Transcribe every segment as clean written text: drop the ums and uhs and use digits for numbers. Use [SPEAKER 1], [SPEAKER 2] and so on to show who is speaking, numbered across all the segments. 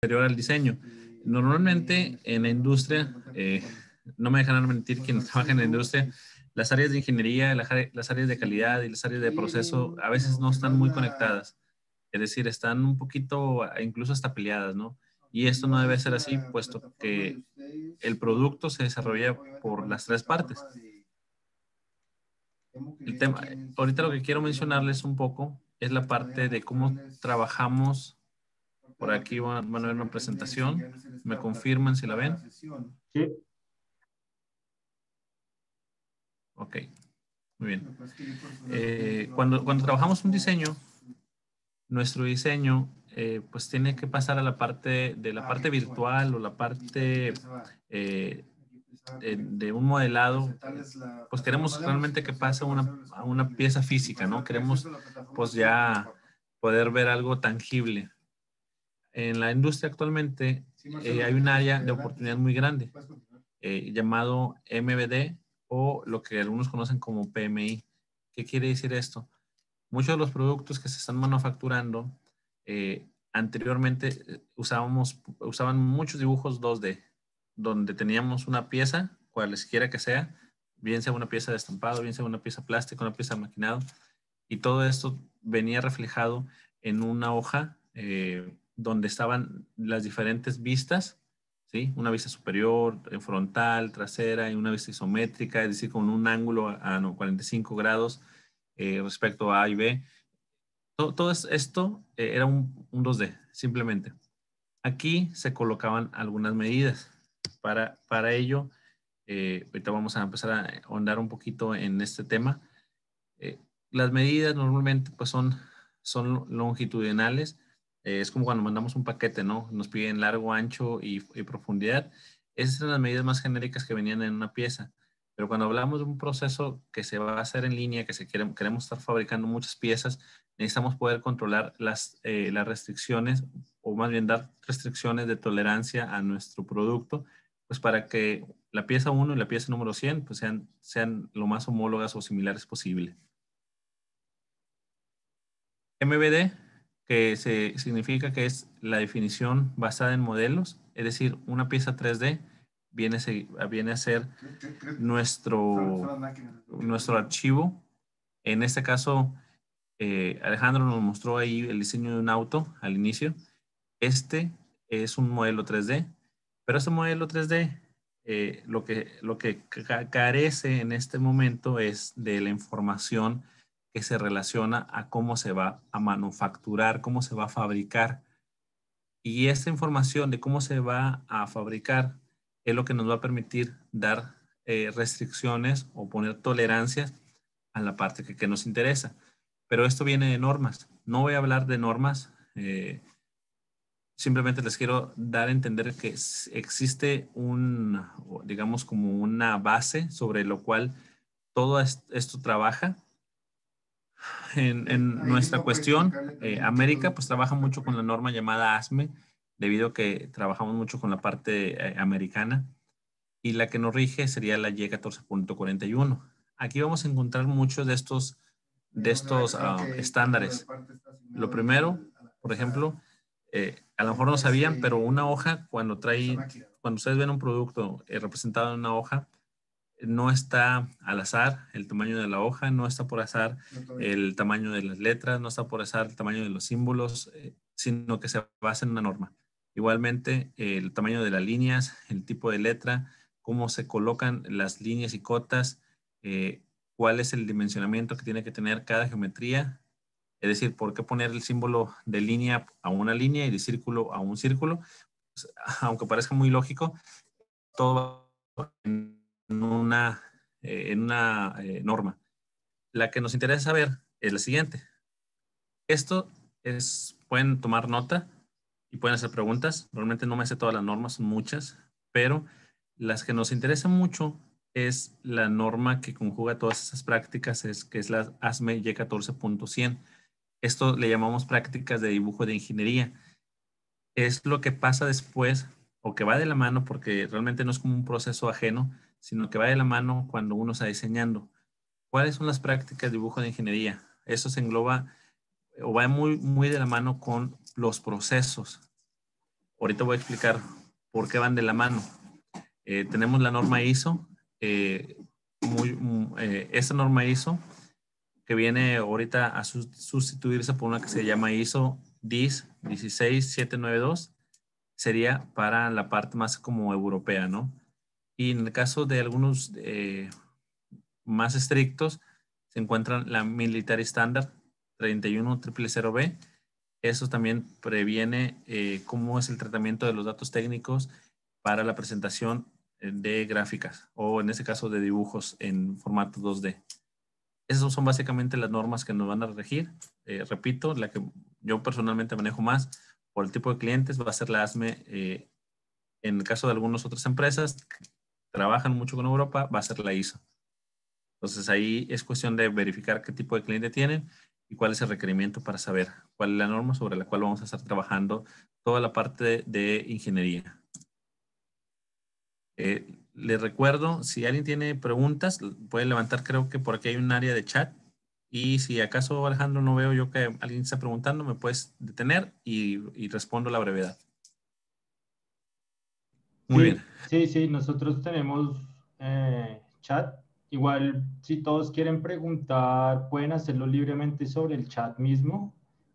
[SPEAKER 1] posterior al diseño. Normalmente en la industria, no me dejarán mentir quienes trabajan en la industria, las áreas de ingeniería, las áreas de calidad y las áreas de proceso a veces no están muy conectadas. Es decir, están un poquito, incluso hasta peleadas, ¿no? Y esto no debe ser así, puesto que el producto se desarrolla por las tres partes. El tema, ahorita lo que quiero mencionarles un poco es la parte de cómo trabajamos. Por aquí van a ver una presentación. Me confirman si la ven.
[SPEAKER 2] Sí.
[SPEAKER 1] Ok, muy bien. Cuando trabajamos un diseño, nuestro diseño pues tiene que pasar a la parte de la parte virtual o la parte de un modelado. Pues queremos realmente que pase a una pieza física, ¿no? Queremos pues ya poder ver algo tangible. En la industria actualmente hay un área de oportunidad muy grande llamado MBD o lo que algunos conocen como PMI. ¿Qué quiere decir esto? Muchos de los productos que se están manufacturando anteriormente usaban muchos dibujos 2D, donde teníamos una pieza, cualesquiera que sea, bien sea una pieza de estampado, bien sea una pieza plástica, una pieza maquinado, y todo esto venía reflejado en una hoja donde estaban las diferentes vistas, ¿sí? Una vista superior, frontal, trasera y una vista isométrica, es decir, con un ángulo a 45 grados respecto a A y B. Todo esto era un 2D, simplemente. Aquí se colocaban algunas medidas. Para ello, ahorita vamos a empezar a ahondar un poquito en este tema. Eh, las medidas normalmente pues son longitudinales. Es como cuando mandamos un paquete, ¿no? Nos piden largo, ancho y profundidad. Esas son las medidas más genéricas que venían en una pieza. Pero cuando hablamos de un proceso que se va a hacer en línea, queremos estar fabricando muchas piezas, necesitamos poder controlar las restricciones o más bien dar restricciones de tolerancia a nuestro producto, pues para que la pieza 1 y la pieza número 100 pues sean lo más homólogas o similares posible. MBD, significa que es la definición basada en modelos, es decir, una pieza 3D viene a ser nuestro archivo. En este caso, Alejandro nos mostró ahí el diseño de un auto al inicio. Este es un modelo 3D, pero este modelo 3D lo que carece en este momento es de la información que se relaciona a cómo se va a manufacturar, cómo se va a fabricar. Y esta información de cómo se va a fabricar es lo que nos va a permitir dar restricciones o poner tolerancias a la parte que nos interesa. Pero esto viene de normas. No voy a hablar de normas. Simplemente les quiero dar a entender que existe digamos, como una base sobre lo cual todo esto trabaja. En nuestra cuestión, América pues trabaja mucho con la norma llamada ASME, debido a que trabajamos mucho con la parte americana, y la que nos rige sería la Y14.41. Aquí vamos a encontrar muchos de estos estándares. Lo primero, por ejemplo, a lo mejor no sabían, pero una hoja, cuando ustedes ven un producto representado en una hoja, no está al azar el tamaño de la hoja, no está por azar el tamaño de las letras, no está por azar el tamaño de los símbolos, sino que se basa en una norma. Igualmente, el tamaño de las líneas, el tipo de letra, cómo se colocan las líneas y cotas, eh, cuál es el dimensionamiento que tiene que tener cada geometría. Es decir, ¿por qué poner el símbolo de línea a una línea y de círculo a un círculo? Pues, aunque parezca muy lógico, todo va en una norma. La que nos interesa saber es la siguiente. Pueden tomar nota y pueden hacer preguntas. Realmente no me sé todas las normas, son muchas, pero las que nos interesan mucho es la norma que conjuga todas esas prácticas, que es la ASME Y14.100. Esto le llamamos prácticas de dibujo de ingeniería. Es lo que pasa después o que va de la mano, porque realmente no es como un proceso ajeno, sino que va de la mano cuando uno está diseñando. ¿Cuáles son las prácticas de dibujo de ingeniería? Eso se engloba o va muy, muy de la mano con los procesos. ahorita voy a explicar por qué van de la mano. Tenemos la norma ISO, esta norma ISO que viene ahorita a sustituirse por una que se llama ISO 16792, sería para la parte más como europea, ¿no? Y en el caso de algunos más estrictos, se encuentran la Military Standard 31000B. Eso también previene cómo es el tratamiento de los datos técnicos para la presentación de gráficas o en este caso de dibujos en formato 2D. Esas son básicamente las normas que nos van a regir. Repito, la que yo personalmente manejo más por el tipo de clientes va a ser la ASME. En el caso de algunas otras empresas que trabajan mucho con Europa, va a ser la ISO. Entonces ahí es cuestión de verificar qué tipo de cliente tienen y cuál es el requerimiento para saber cuál es la norma sobre la cual vamos a estar trabajando toda la parte de ingeniería. Les recuerdo, si alguien tiene preguntas, puede levantar, creo que por aquí hay un área de chat. Y si acaso, Alejandro, no veo yo que alguien está preguntando, me puedes detener y respondo a la brevedad. Muy bien.
[SPEAKER 2] Sí, nosotros tenemos chat. Igual, si todos quieren preguntar, pueden hacerlo libremente sobre el chat mismo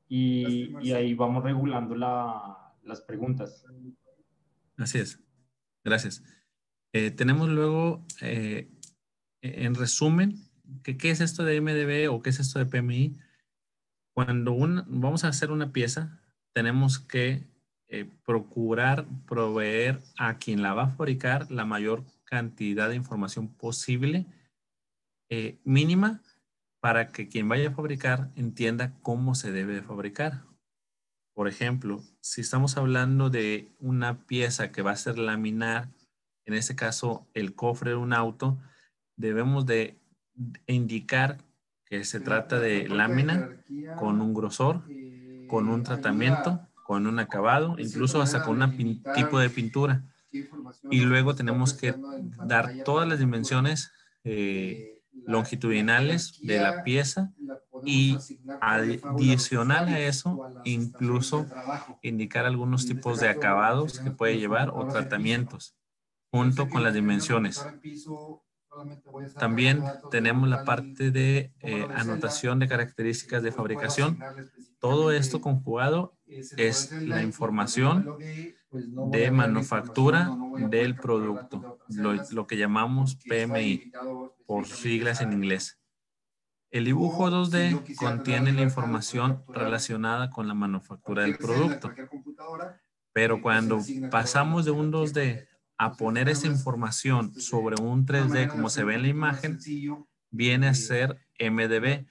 [SPEAKER 2] y ahí vamos regulando las preguntas.
[SPEAKER 1] Así es. Gracias. Tenemos luego, en resumen, ¿qué es esto de MDB o qué es esto de PMI? Cuando vamos a hacer una pieza, tenemos que procurar proveer a quien la va a fabricar la mayor cantidad de información posible, mínima, para que quien vaya a fabricar entienda cómo se debe de fabricar. Por ejemplo, si estamos hablando de una pieza que va a ser laminar, en este caso el cofre de un auto, debemos de indicar que se trata de lámina con un grosor, con un tratamiento, con un acabado, incluso hasta con un tipo de pintura. Y luego tenemos que dar todas las dimensiones longitudinales de la pieza y adicional a eso, incluso indicar algunos tipos de acabados que puede llevar o tratamientos junto con las dimensiones. También tenemos la parte de anotación de características de fabricación. Todo esto conjugado es la información de manufactura del producto, lo que llamamos PMI, por siglas en inglés. El dibujo 2D contiene la información relacionada con la manufactura del producto, pero cuando pasamos de un 2D a poner esa información sobre un 3D como se ve en la imagen, viene a ser MDB.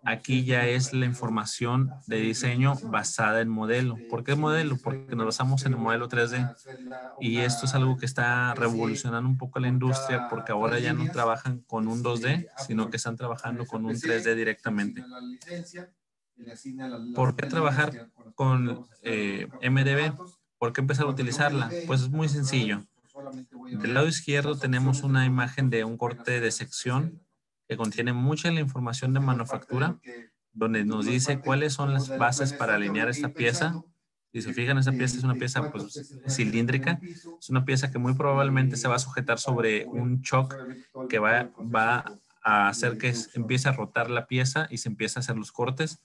[SPEAKER 1] Aquí ya es la información de diseño basada en modelo. ¿Por qué modelo? Porque nos basamos en el modelo 3D. Y esto es algo que está revolucionando un poco la industria porque ahora ya no trabajan con un 2D, sino que están trabajando con un 3D directamente. ¿Por qué trabajar con MDB? ¿Por qué empezar a utilizarla? Pues es muy sencillo. Del lado izquierdo tenemos una imagen de un corte de sección que contiene mucha la información de manufactura, donde nos dice cuáles son las bases para alinear esta pieza. Si se fijan, esta pieza es una pieza pues, cilíndrica. Es una pieza que muy probablemente se va a sujetar sobre un choc que va a hacer que empiece a rotar la pieza y se empiece a hacer los cortes.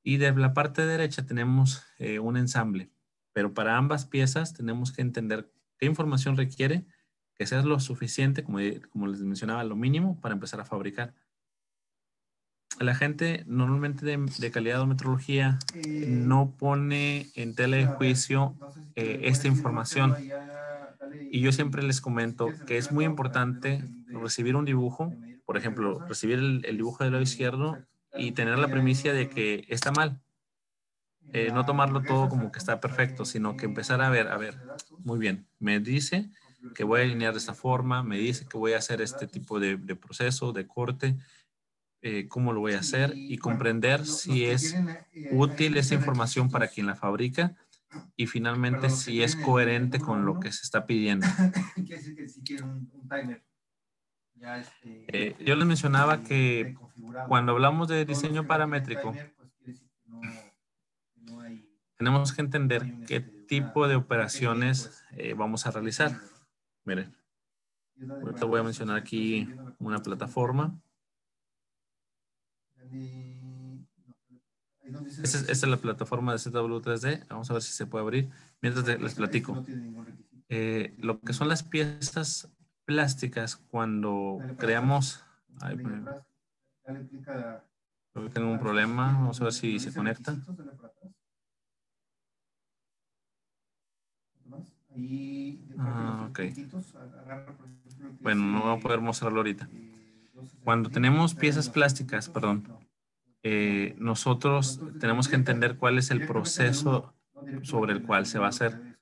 [SPEAKER 1] Y de la parte derecha tenemos un ensamble. Pero para ambas piezas tenemos que entender qué información requiere, que sea lo suficiente, como les mencionaba, lo mínimo para empezar a fabricar. La gente normalmente de calidad o metrología no pone en tela de juicio esta información. Y yo siempre les comento que es muy importante recibir un dibujo, por ejemplo, recibir el dibujo del lado izquierdo y tener la primicia de que está mal. No tomarlo todo como que está perfecto, sino que empezar a ver, muy bien, me dice que voy a alinear de esta forma, me dice que voy a hacer este tipo de proceso, de corte, cómo lo voy a hacer y comprender si es útil esa información para quien la fabrica y finalmente si es coherente con lo que se está pidiendo. Yo les mencionaba que cuando hablamos de diseño paramétrico, tenemos que entender que tipo de operaciones vamos a realizar. Miren, ahorita voy a mencionar aquí una plataforma. Esta es la plataforma de ZW3D. Vamos a ver si se puede abrir. Mientras les platico. Lo que son las piezas plásticas, cuando creamos... Ay, creo que tengo un problema. Vamos a ver si se conecta. Ok. Bueno, no voy a poder mostrarlo ahorita. Cuando tenemos piezas plásticas, perdón, nosotros tenemos que entender cuál es el proceso sobre el cual se va a hacer.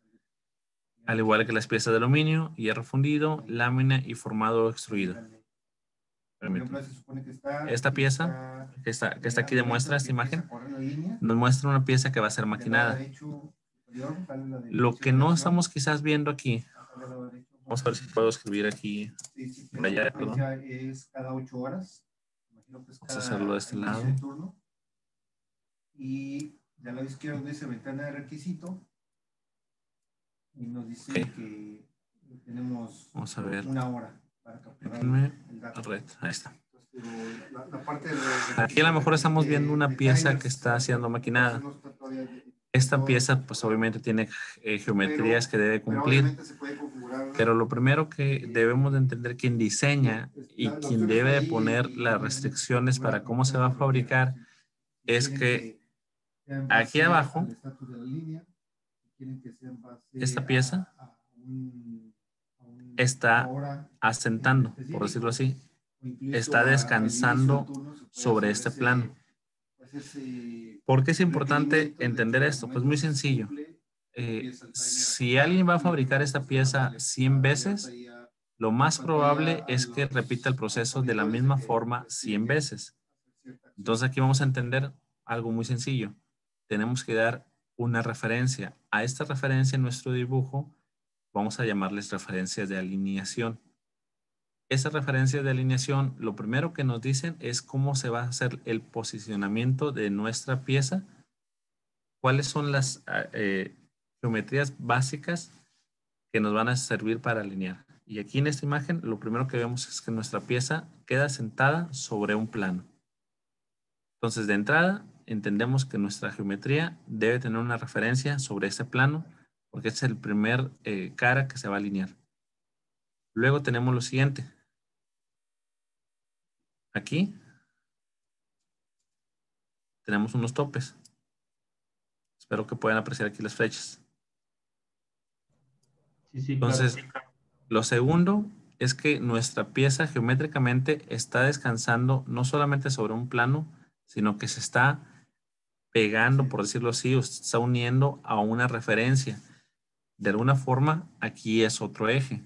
[SPEAKER 1] Al igual que las piezas de aluminio, hierro fundido, lámina y formado extruido. Permítanme. Esta pieza que está aquí demuestra esta imagen, nos muestra una pieza que va a ser maquinada. Lo que no estamos quizás viendo aquí, vamos a ver si puedo escribir aquí. Allá, perdón. Vamos a hacerlo de este lado. Y de lado izquierdo dice ventana de requisito. Y nos dice que tenemos una hora para capturar el dato. Ahí está. Aquí a lo mejor estamos viendo una pieza que está siendo maquinada. Esta pieza pues obviamente tiene geometrías que debe cumplir. Pero lo primero que debemos de entender, quien diseña y quien debe poner las restricciones para cómo se va a fabricar, es que aquí abajo, esta pieza está asentando, por decirlo así, está descansando sobre este plano. ¿Por qué es importante entender esto? Pues muy sencillo. Si alguien va a fabricar esta pieza 100 veces, lo más probable es que repita el proceso de la misma forma 100 veces. Entonces aquí vamos a entender algo muy sencillo. Tenemos que dar una referencia. A esta referencia en nuestro dibujo vamos a llamarles referencias de alineación. Esas referencias de alineación, lo primero que nos dicen es cómo se va a hacer el posicionamiento de nuestra pieza, cuáles son las geometrías básicas que nos van a servir para alinear. Y aquí en esta imagen, lo primero que vemos es que nuestra pieza queda sentada sobre un plano. Entonces, de entrada, entendemos que nuestra geometría debe tener una referencia sobre ese plano, porque este es el primer cara que se va a alinear. Luego tenemos lo siguiente. Aquí tenemos unos topes. Espero que puedan apreciar aquí las flechas.
[SPEAKER 2] Sí,
[SPEAKER 1] entonces,
[SPEAKER 2] claro.
[SPEAKER 1] Lo segundo es que nuestra pieza geométricamente está descansando no solamente sobre un plano, sino que se está pegando, por decirlo así, o se está uniendo a una referencia. De alguna forma, aquí es otro eje.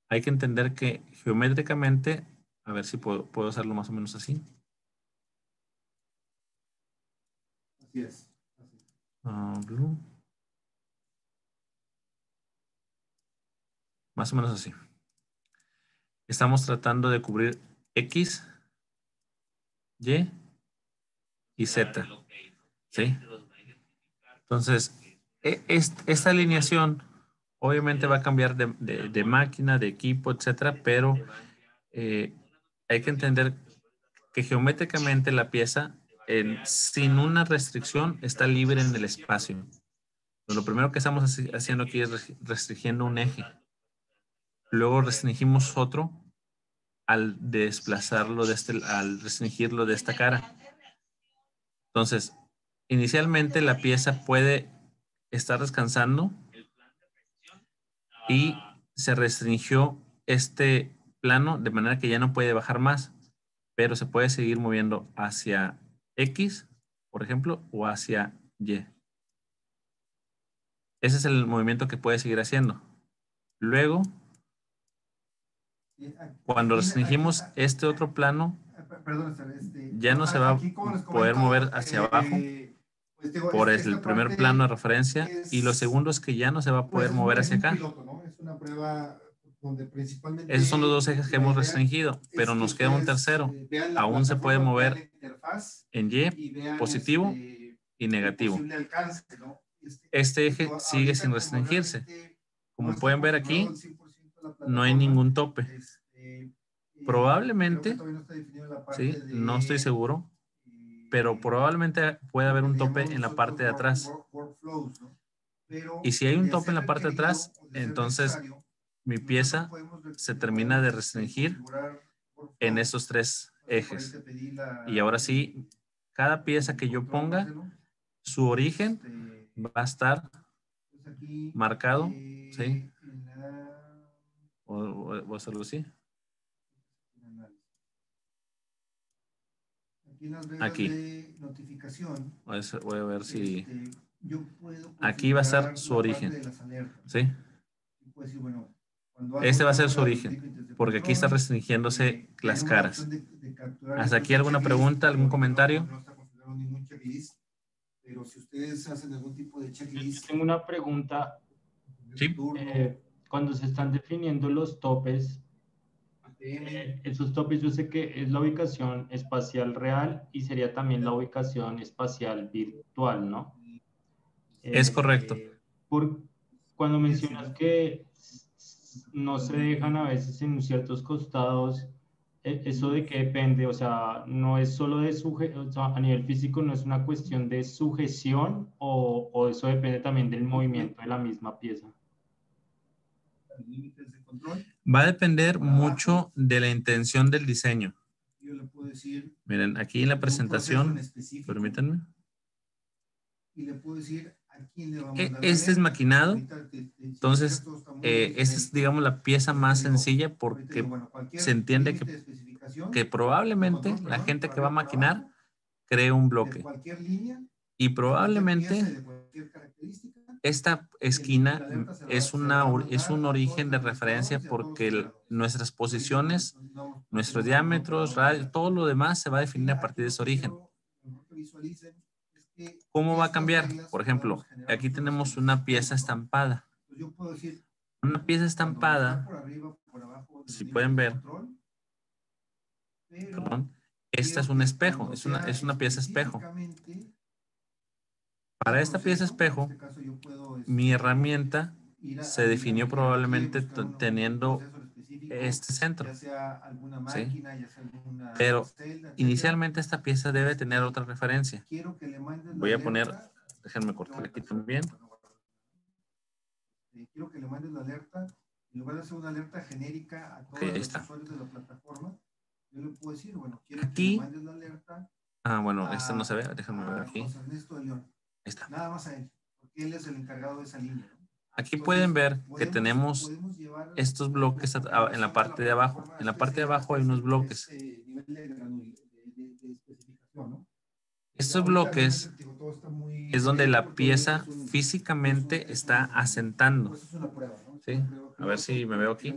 [SPEAKER 1] Hay que entender que geométricamente, a ver si puedo hacerlo más o menos así. Así es. Blue. Más o menos así. Estamos tratando de cubrir X, Y y Z. ¿Sí? Entonces, esta alineación obviamente va a cambiar de máquina, de equipo, etcétera, pero hay que entender que geométricamente la pieza, sin una restricción, está libre en el espacio. Entonces, lo primero que estamos haciendo aquí es restringiendo un eje. Luego restringimos otro al desplazarlo al restringirlo de esta cara. Entonces, inicialmente la pieza puede estar descansando y se restringió este plano de manera que ya no puede bajar más, pero se puede seguir moviendo hacia X, por ejemplo, o hacia Y. Ese es el movimiento que puede seguir haciendo. Luego, cuando restringimos este otro plano, ya no se va a poder mover hacia abajo por el primer plano de referencia, y lo segundo es que ya no se va a poder mover hacia acá.
[SPEAKER 3] Es una prueba donde principalmente
[SPEAKER 1] esos son los dos ejes que hemos restringido, pero nos queda un tercero. Aún se puede mover en Y, positivo y negativo. este eje sigue sin restringirse. Como pueden ver aquí, no hay ningún tope. Probablemente, sí, no estoy seguro, pero probablemente puede haber un tope en la parte de atrás. Y si hay un tope en la parte de atrás, entonces mi pieza se termina de restringir en esos tres ejes. Y ahora sí, cada pieza que yo ponga, su origen va a estar marcado, ¿sí? O hacerlo así. Aquí. Voy a ver si... Aquí va a ser su origen. ¿Sí? Este va a ser su origen, porque aquí está restringiéndose las caras. ¿Hasta aquí alguna pregunta, algún comentario?
[SPEAKER 3] Pero si ustedes hacen algún tipo de checklist.
[SPEAKER 2] Tengo una pregunta.
[SPEAKER 1] Sí.
[SPEAKER 2] Cuando se están definiendo los topes, esos topes yo sé que es la ubicación espacial real y sería también la ubicación espacial virtual, ¿no?
[SPEAKER 1] Es correcto.
[SPEAKER 2] Cuando mencionas que no se dejan a veces en ciertos costados, ¿eso de qué depende? O sea, no es solo de o sea, a nivel físico no es una cuestión de sujeción o eso depende también del movimiento de la misma pieza.
[SPEAKER 1] Va a depender mucho de la intención del diseño. Miren, aquí en la presentación, permítanme. Este es maquinado. Entonces, esta es, digamos, la pieza más sencilla porque se entiende que probablemente la gente que va a maquinar cree un bloque. Y probablemente esta esquina es un origen de referencia porque nuestras posiciones, nuestros diámetros, radios, todo lo demás se va a definir a partir de ese origen. ¿Cómo va a cambiar? Por ejemplo, aquí tenemos una pieza estampada. Una pieza estampada, si pueden ver, perdón, esta es un espejo, es una pieza espejo. Para esta pieza espejo, mi herramienta se definió probablemente teniendo este centro. ¿Sí? Pero inicialmente esta pieza debe tener otra referencia. Voy a poner, déjenme cortar aquí también.
[SPEAKER 3] Quiero que le mandes la alerta. En lugar de hacer una alerta genérica a todos los usuarios de la plataforma, yo le puedo decir, bueno, quiero
[SPEAKER 1] aquí,
[SPEAKER 3] que le mandes la alerta.
[SPEAKER 1] Bueno, esta no se ve, déjenme ver aquí.
[SPEAKER 3] José Ernesto de León.
[SPEAKER 1] Ahí está.
[SPEAKER 3] Nada más a él, porque él es el encargado de esa línea, ¿no?
[SPEAKER 1] Aquí pueden ver que tenemos estos bloques en la parte de abajo. En la parte de abajo hay unos bloques. Estos bloques es donde la pieza físicamente está asentando. ¿Sí? A ver si me veo aquí.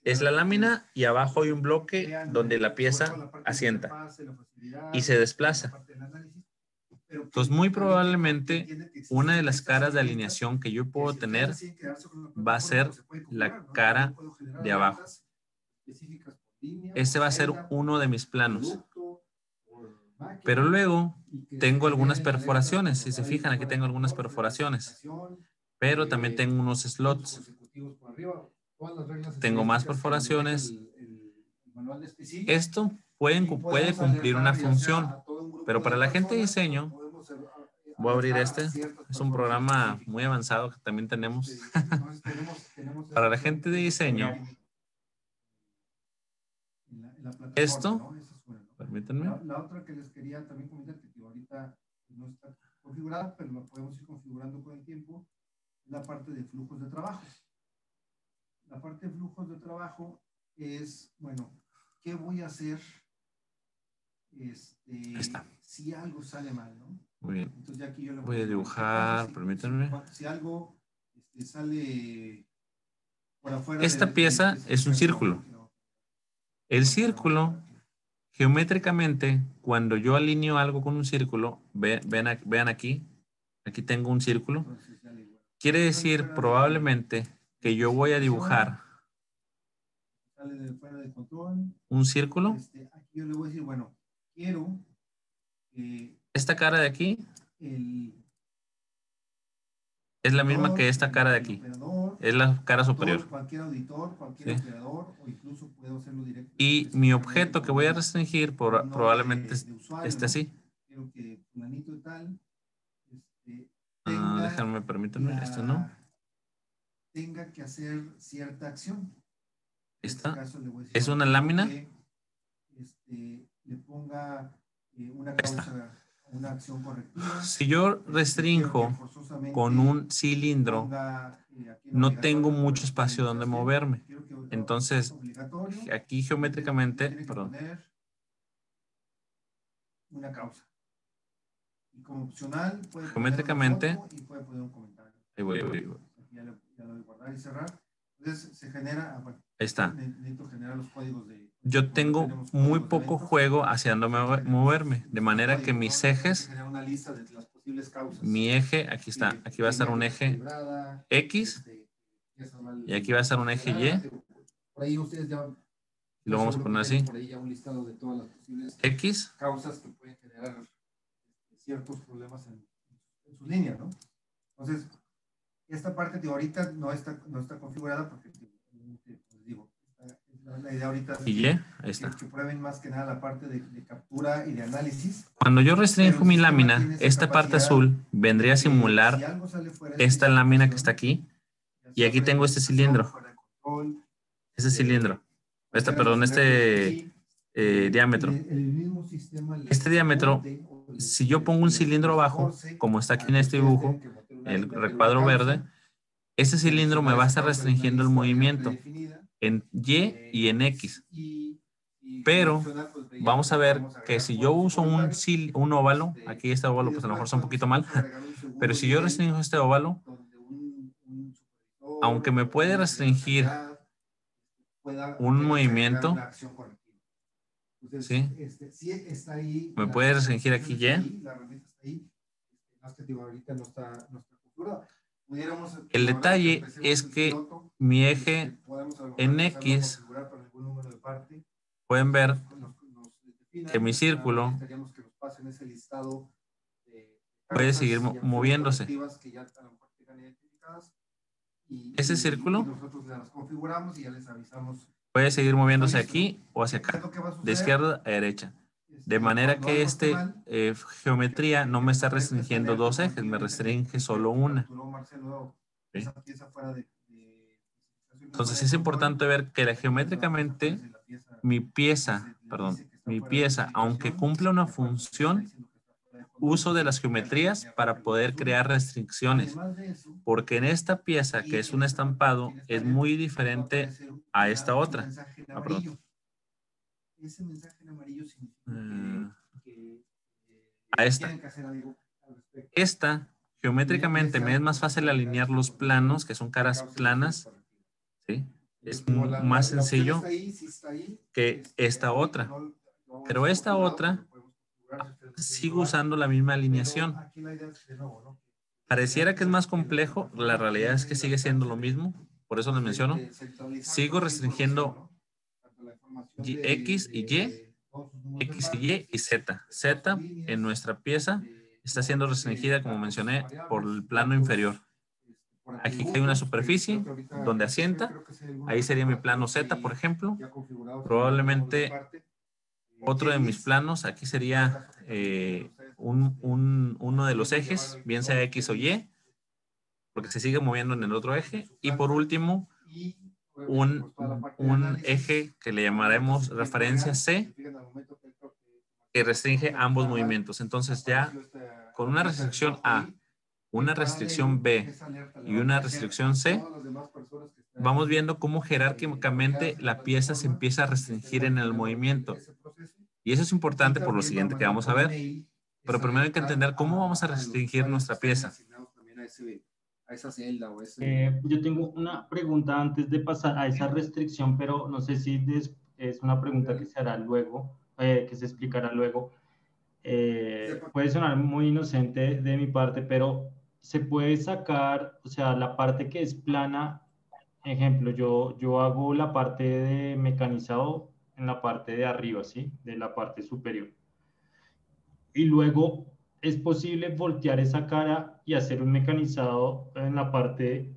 [SPEAKER 1] Es la lámina y abajo hay un bloque donde la pieza asienta y se desplaza. Entonces, muy probablemente una de las caras de alineación que yo puedo tener va a ser la cara de abajo. Este va a ser uno de mis planos. Pero luego tengo algunas perforaciones. Si se fijan, aquí tengo algunas perforaciones. Pero también tengo unos slots. Tengo más perforaciones. Esto puede cumplir una función. Pero para la gente de diseño, voy a abrir este. Es un programa muy avanzado que también tenemos. Para la gente de diseño, esto, permítanme.
[SPEAKER 3] La otra que les quería también comentar, que ahorita no está configurada, pero lo podemos ir configurando con el tiempo, es la parte de flujos de trabajo. La parte de flujos de trabajo es, bueno, ¿qué voy a hacer si algo sale mal, ¿no?
[SPEAKER 1] Muy bien.
[SPEAKER 3] Entonces ya aquí yo
[SPEAKER 1] voy a dibujar, permítanme.
[SPEAKER 3] Si algo sale por afuera.
[SPEAKER 1] Esta pieza es un círculo. El círculo, geométricamente, cuando yo alineo algo con un círculo, vean aquí tengo un círculo. Quiere decir probablemente que yo voy a dibujar un círculo.
[SPEAKER 3] Aquí yo le voy a decir, bueno, quiero
[SPEAKER 1] esta cara de aquí es la misma que esta cara de aquí. Es la cara superior.
[SPEAKER 3] Cualquier auditor, cualquier
[SPEAKER 1] ¿sí?
[SPEAKER 3] operador, o incluso puedo hacerlo directo.
[SPEAKER 1] Y mi objeto que voy a restringir probablemente esté así.
[SPEAKER 3] Quiero que fulanito y tal
[SPEAKER 1] déjame, permítanme, esto no.
[SPEAKER 3] tenga que hacer cierta acción.
[SPEAKER 1] Esta es una lámina.
[SPEAKER 3] Le ponga una causa, una acción correctiva.
[SPEAKER 1] Si yo restringo con un cilindro, no tengo mucho espacio donde moverme. Entonces, aquí geométricamente, perdón.
[SPEAKER 3] Una causa. Y como opcional, puede
[SPEAKER 1] geométricamente,
[SPEAKER 3] y puede poner un comentario.
[SPEAKER 1] Ahí voy.
[SPEAKER 3] Ya lo voy a guardar y cerrar. Entonces se genera.
[SPEAKER 1] Ahí está.
[SPEAKER 3] Necesito generar los códigos de.
[SPEAKER 1] Yo tengo muy poco juego hacia dónde moverme, de manera que mis ejes, mi eje, aquí está, aquí va a estar un eje X y aquí va a estar un eje Y.
[SPEAKER 3] Por ahí ustedes ya.
[SPEAKER 1] Y lo vamos a poner así.
[SPEAKER 3] Por ahí ya un listado de todas las posibles
[SPEAKER 1] X.
[SPEAKER 3] causas que pueden generar ciertos problemas en su línea, ¿no? Entonces, esta parte de ahorita no está configurada porque, pues digo, la idea ahorita es
[SPEAKER 1] y ahí está.
[SPEAKER 3] Que prueben más que nada la parte de captura y de análisis.
[SPEAKER 1] Cuando yo restringo mi lámina, esta parte azul vendría a simular esta lámina que está aquí. Y aquí tengo este cilindro. Este cilindro. Diámetro. Este diámetro, si yo pongo un cilindro abajo, como está aquí en este dibujo, el recuadro verde, ese cilindro me va a estar restringiendo el movimiento en Y y en X. Pero vamos a ver que si yo uso un óvalo, aquí este óvalo pues a lo mejor está un poquito mal, pero si yo restringo este óvalo, aunque me puede restringir un movimiento, ¿sí? Me puede restringir aquí Y. El detalle es que mi eje en X, pueden ver que mi círculo puede seguir moviéndose. Ese círculo puede seguir moviéndose aquí o hacia acá, de izquierda a derecha. De manera que geometría no me está restringiendo dos ejes, me restringe solo una. ¿Sí? Entonces es importante ver que geométricamente mi pieza, aunque cumple una función, uso de las geometrías para poder crear restricciones. Porque en esta pieza, que es un estampado, es muy diferente a esta otra.
[SPEAKER 3] Ese mensaje en amarillo significa
[SPEAKER 1] a esta. Esta, geométricamente, me es más fácil alinear los planos, que son caras planas. ¿Sí? Es más sencillo que esta otra. Pero esta otra sigo usando la misma alineación. Pareciera que es más complejo, la realidad es que sigue siendo lo mismo. Por eso les menciono. Sigo restringiendo X y Y y Z. Z en nuestra pieza está siendo restringida, como mencioné, por el plano inferior. Aquí hay una superficie donde asienta. Ahí sería mi plano Z, por ejemplo. Probablemente otro de mis planos, aquí sería uno de los ejes, bien sea X o Y, porque se sigue moviendo en el otro eje. Y por último, un eje que le llamaremos referencia C, que restringe ambos movimientos. Entonces ya con una restricción A, una restricción B y una restricción C, vamos viendo cómo jerárquicamente la pieza se empieza a restringir en el movimiento. Y eso es importante por lo siguiente que vamos a ver. Pero primero hay que entender cómo vamos a restringir nuestra pieza.
[SPEAKER 2] Yo tengo una pregunta antes de pasar a esa restricción, pero no sé si es una pregunta que se hará luego, que se explicará luego. Puede sonar muy inocente de mi parte, pero se puede sacar, o sea, la parte que es plana, ejemplo, yo hago la parte de mecanizado en la parte de arriba, ¿sí? De la parte superior. Y luego ¿es posible voltear esa cara y hacer un mecanizado en la parte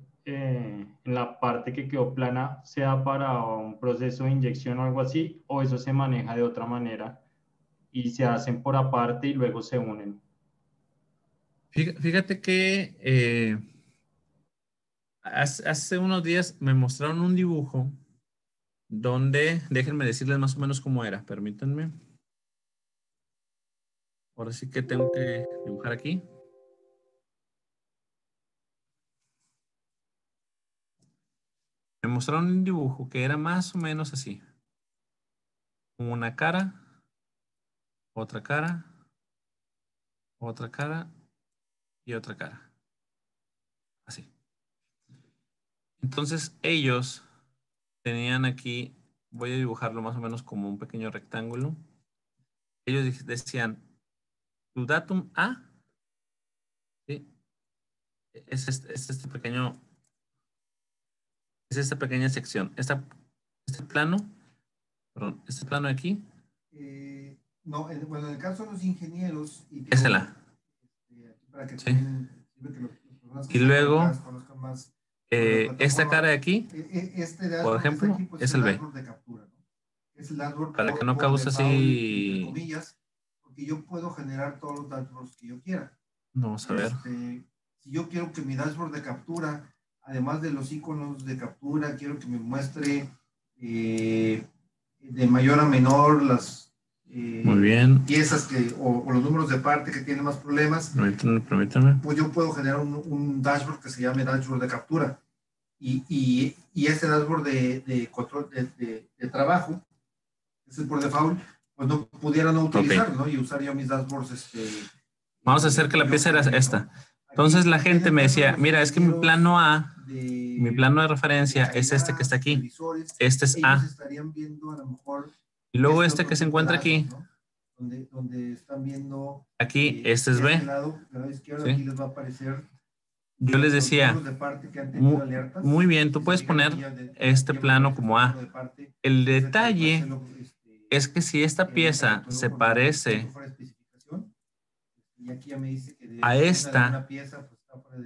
[SPEAKER 2] que quedó plana, sea para un proceso de inyección o algo así, o eso se maneja de otra manera y se hacen por aparte y luego se unen?
[SPEAKER 1] Fíjate que hace unos días me mostraron un dibujo donde, déjenme decirles más o menos cómo era, permítanme. Ahora sí que tengo que dibujar aquí. Me mostraron un dibujo que era más o menos así. Una cara, otra cara, otra cara y otra cara. Así. Entonces ellos tenían aquí, voy a dibujarlo más o menos como un pequeño rectángulo. Ellos decían, tu datum A, ¿sí? Este pequeño, es esta pequeña sección. Este plano, perdón, este plano de aquí.
[SPEAKER 3] No, bueno, en el caso de los ingenieros.
[SPEAKER 1] Es el A.
[SPEAKER 3] Para que
[SPEAKER 1] Sí.
[SPEAKER 3] también,
[SPEAKER 1] y luego,
[SPEAKER 3] conozcan más
[SPEAKER 1] esta cara de aquí, por ejemplo,
[SPEAKER 3] aquí, pues,
[SPEAKER 1] es el B.
[SPEAKER 3] De captura, ¿no? Es el dashboard
[SPEAKER 1] Para que no cause
[SPEAKER 3] default,
[SPEAKER 1] así.
[SPEAKER 3] entre comillas, porque yo puedo generar todos los dashboards que yo quiera.
[SPEAKER 1] Vamos a ver.
[SPEAKER 3] Si yo quiero que mi dashboard de captura, además de los iconos de captura, quiero que me muestre de mayor a menor las
[SPEAKER 1] muy bien.
[SPEAKER 3] piezas o los números de parte que tienen más problemas.
[SPEAKER 1] Permítanme.
[SPEAKER 3] Pues yo puedo generar un dashboard que se llame dashboard de captura. Y este dashboard de control de trabajo, ese por default, pues no pudiera no utilizar, ¿no? Y usar yo mis dashboards.
[SPEAKER 1] Vamos a hacer que la pieza era esta. Entonces la gente me decía, mira, es que mi plano A, mi plano de referencia es este que está aquí. Este es A. Y luego este que se encuentra aquí.
[SPEAKER 3] Donde están viendo
[SPEAKER 1] aquí, este es B. ¿Sí? Yo les decía, muy bien, tú puedes poner este plano como A. El detalle es que si esta pieza se parece a esta,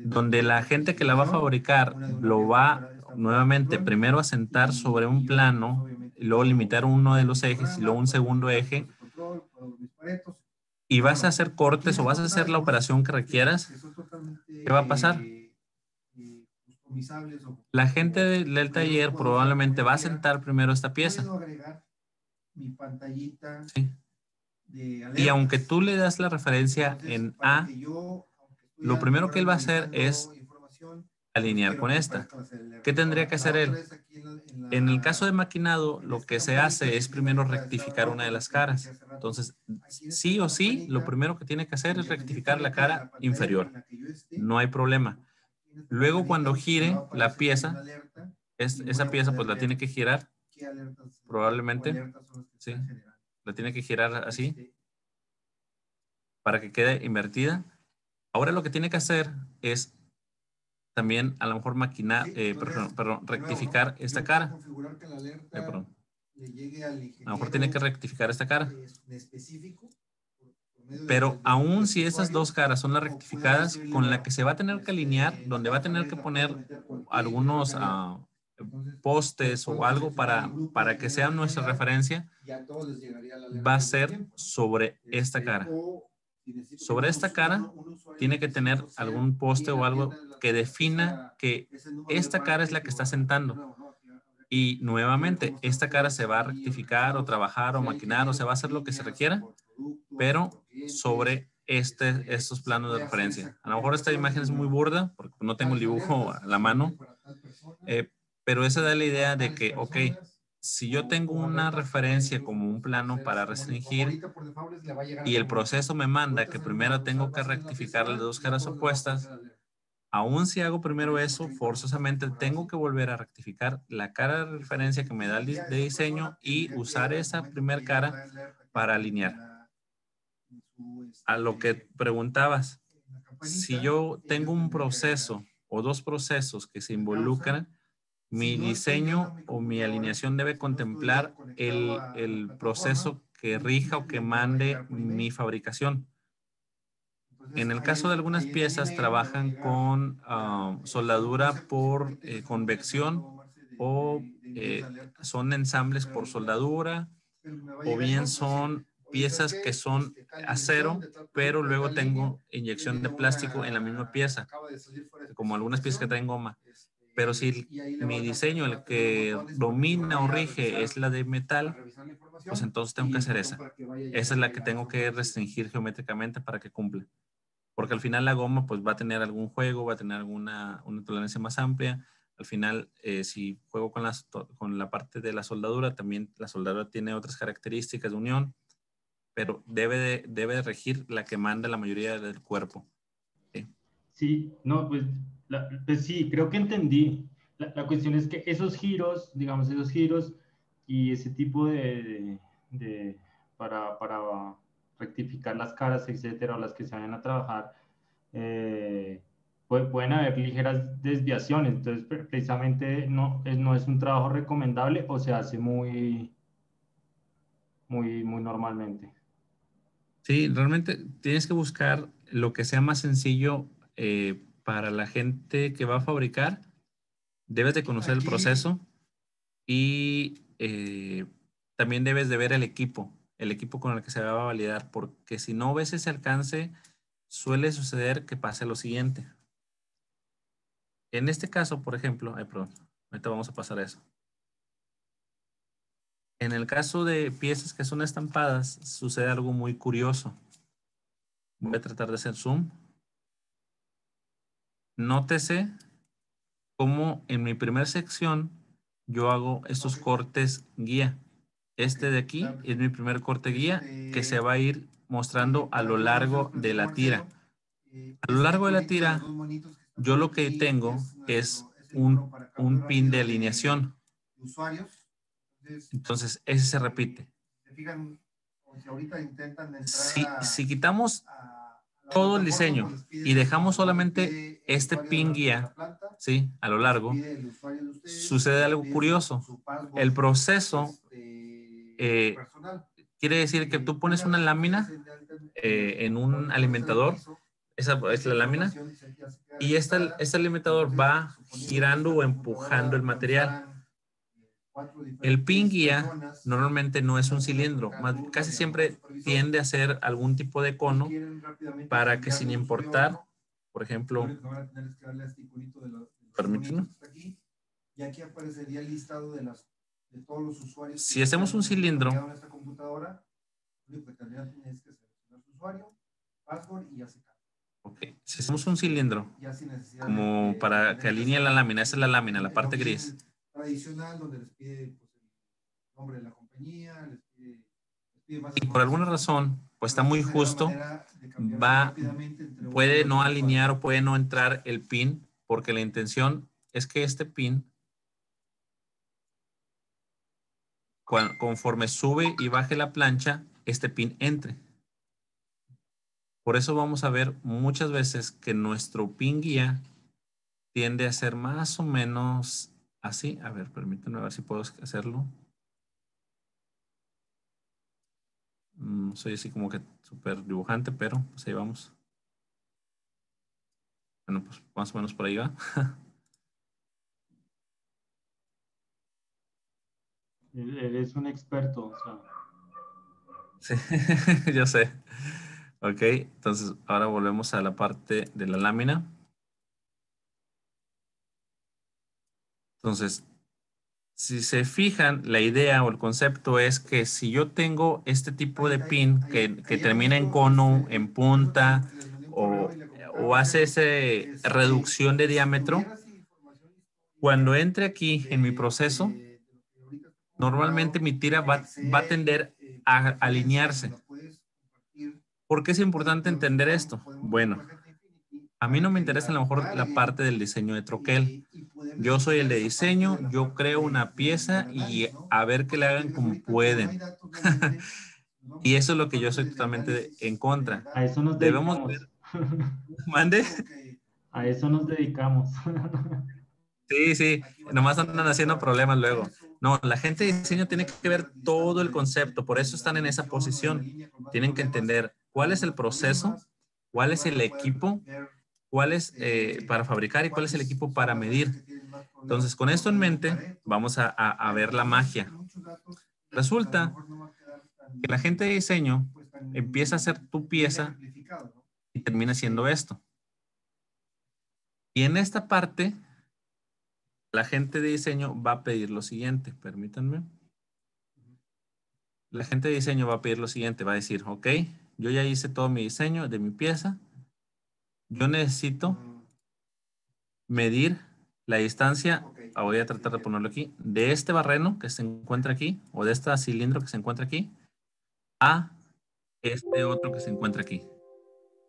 [SPEAKER 1] donde la gente que la va a fabricar lo va nuevamente primero a sentar sobre un plano, y luego limitar uno de los ejes y luego un segundo eje, y vas a hacer cortes o vas a hacer la operación que requieras, ¿qué va a pasar? La gente del taller probablemente va a sentar primero esta pieza. Sí. Y aunque tú le das la referencia en A, lo primero que él va a hacer es alinear con esta. ¿Qué tendría que hacer él? En el caso de maquinado, lo que se hace es primero rectificar una de las caras. Entonces, sí o sí, lo primero que tiene que hacer es rectificar la cara inferior. No hay problema. Luego, cuando gire la pieza, esa pieza pues la tiene que girar, probablemente, sí, la tiene que girar así, para que quede invertida. Ahora lo que tiene que hacer es también a lo mejor maquinar, rectificar esta cara. Perdón. A lo mejor tiene que rectificar esta cara. Pero aún si esas dos caras son las rectificadas, con la que se va a tener que alinear, donde va a tener que poner algunos postes o algo para que sea nuestra referencia, va a ser sobre esta cara. Sobre esta cara tiene que tener algún poste o algo que defina que esta cara es la que está sentando. Y nuevamente, esta cara se va a rectificar o trabajar o maquinar o se va a hacer lo que se requiera, pero sobre estos planos de referencia. A lo mejor esta imagen es muy burda porque no tengo el dibujo a la mano, pero esa da la idea de que, ok, si yo tengo una referencia como un plano para restringir y el proceso me manda que primero tengo que rectificar las dos caras opuestas, aún si hago primero eso, forzosamente tengo que volver a rectificar la cara de referencia que me da el de diseño y usar esa primera cara para alinear. A lo que preguntabas, si yo tengo un proceso o dos procesos que se involucran, mi diseño o mi alineación debe contemplar el proceso que rija o que mande mi fabricación. En el caso de algunas piezas trabajan con soldadura por convección o son ensambles por soldadura, o bien son piezas que son acero, pero luego tengo inyección de plástico en la misma pieza, como algunas piezas que traen goma. Pero si mi diseño, el que domina o rige es la de metal, pues entonces tengo que hacer esa. Esa es la que tengo que restringir geométricamente para que cumpla. Porque al final la goma pues va a tener algún juego, va a tener una tolerancia más amplia. Al final, si juego con la parte de la soldadura, también la soldadura tiene otras características de unión, pero debe de regir la que manda la mayoría del cuerpo.
[SPEAKER 2] Sí, no, pues sí, creo que entendí. La cuestión es que esos giros, digamos, esos giros y ese tipo para rectificar las caras, etcétera, o las que se vayan a trabajar, pueden haber ligeras desviaciones. Entonces, precisamente no es un trabajo recomendable o se hace muy normalmente.
[SPEAKER 1] Sí, realmente tienes que buscar lo que sea más sencillo para la gente que va a fabricar. Debes de conocer el proceso y también debes de ver el equipo con el que se va a validar, porque si no ves ese alcance, suele suceder que pase lo siguiente. En este caso, por ejemplo, perdón, ahorita vamos a pasar a eso. En el caso de piezas que son estampadas, sucede algo muy curioso. Voy a tratar de hacer zoom. Nótese cómo en mi primera sección yo hago estos cortes guía. Este de aquí es mi primer corte guía que se va a ir mostrando a lo largo de la tira. A lo largo de la tira, yo lo que tengo es un pin de alineación. Entonces, ese se repite. Si quitamos todo el diseño y dejamos solamente este pin guía, ¿sí? A lo largo, sucede algo curioso. El proceso quiere decir que tú pones una lámina en un alimentador, esa es la lámina, y este alimentador va girando o empujando el material. El pin guía normalmente no es un cilindro, casi siempre tiende a ser algún tipo de cono para que sin importar, por ejemplo, permítanme. Y aquí aparecería el listado de todos los usuarios. Si hacemos un cilindro, okay. Si hacemos un cilindro, como para que alinee la lámina, esa es la lámina, la parte gris. Tradicional, donde les pide pues, el nombre de la compañía, les pide más. Y por alguna razón, pues está muy justo, puede no alinear o puede no entrar el pin, porque la intención es que este pin, conforme sube y baje la plancha, este pin entre. Por eso vamos a ver muchas veces que nuestro pin guía tiende a ser más o menos así. A ver, permítanme ver si puedo hacerlo. Soy así como que súper dibujante, pero pues ahí vamos. Bueno, pues más o menos por ahí va.
[SPEAKER 2] Eres un experto, o sea.
[SPEAKER 1] Sí, yo sé. Ok, entonces ahora volvemos a la parte de la lámina. Entonces, si se fijan, la idea o el concepto es que si yo tengo este tipo de pin que termina en cono, en punta, o hace esa reducción de diámetro, cuando entre aquí en mi proceso, normalmente mi tira va a tender a alinearse. ¿Por qué es importante entender esto? Bueno, a mí no me interesa a lo mejor la parte del diseño de troquel. Yo soy el de diseño, yo creo una pieza y a ver que le hagan como pueden. Y eso es lo que yo soy totalmente en contra.
[SPEAKER 2] A eso nos
[SPEAKER 1] Debemos
[SPEAKER 2] dedicamos.
[SPEAKER 1] ¿Mande?
[SPEAKER 2] A eso nos dedicamos.
[SPEAKER 1] Sí, nomás andan haciendo problemas luego. No, la gente de diseño tiene que ver todo el concepto, por eso están en esa posición. Tienen que entender cuál es el proceso cuál es el equipo, cuál es para fabricar y cuál es el equipo para medir. Entonces, con esto en mente, vamos a ver la magia. Resulta que la gente de diseño empieza a hacer tu pieza y termina siendo esto. Y en esta parte, la gente de diseño va a pedir lo siguiente. Permítanme. La gente de diseño va a pedir lo siguiente. Va a decir, ok, yo ya hice todo mi diseño de mi pieza. Yo necesito medir la distancia, voy a tratar de ponerlo aquí, de este barreno que se encuentra aquí, o de este cilindro que se encuentra aquí, a este otro que se encuentra aquí.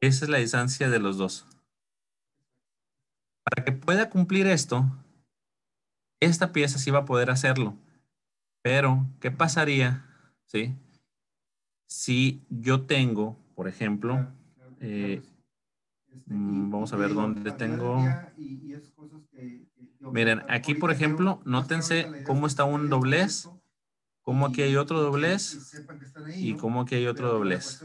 [SPEAKER 1] Esa es la distancia de los dos. Para que pueda cumplir esto, esta pieza sí va a poder hacerlo. Pero, ¿qué pasaría, sí, si yo tengo, por ejemplo, vamos a ver dónde tengo. Miren, aquí, por ejemplo, nótense cómo está un doblez, cómo aquí hay otro doblez y cómo aquí hay otro doblez.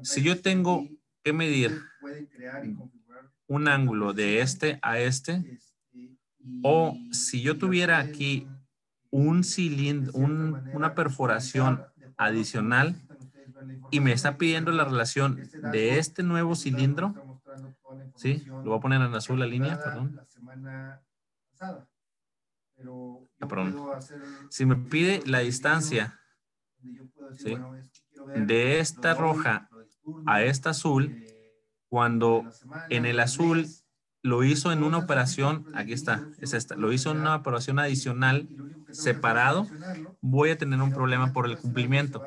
[SPEAKER 1] Si yo tengo que medir un ángulo de este a este, o si yo tuviera aquí un cilindro, una perforación adicional y me está pidiendo la relación de este nuevo cilindro, ¿sí? Lo voy a poner en azul la línea, perdón. Perdón. Si me pide la distancia, ¿sí?, de esta roja a esta azul, cuando en el azul lo hizo en una operación, aquí está, es esta, lo hizo en una operación adicional separado, voy a tener un problema por el cumplimiento.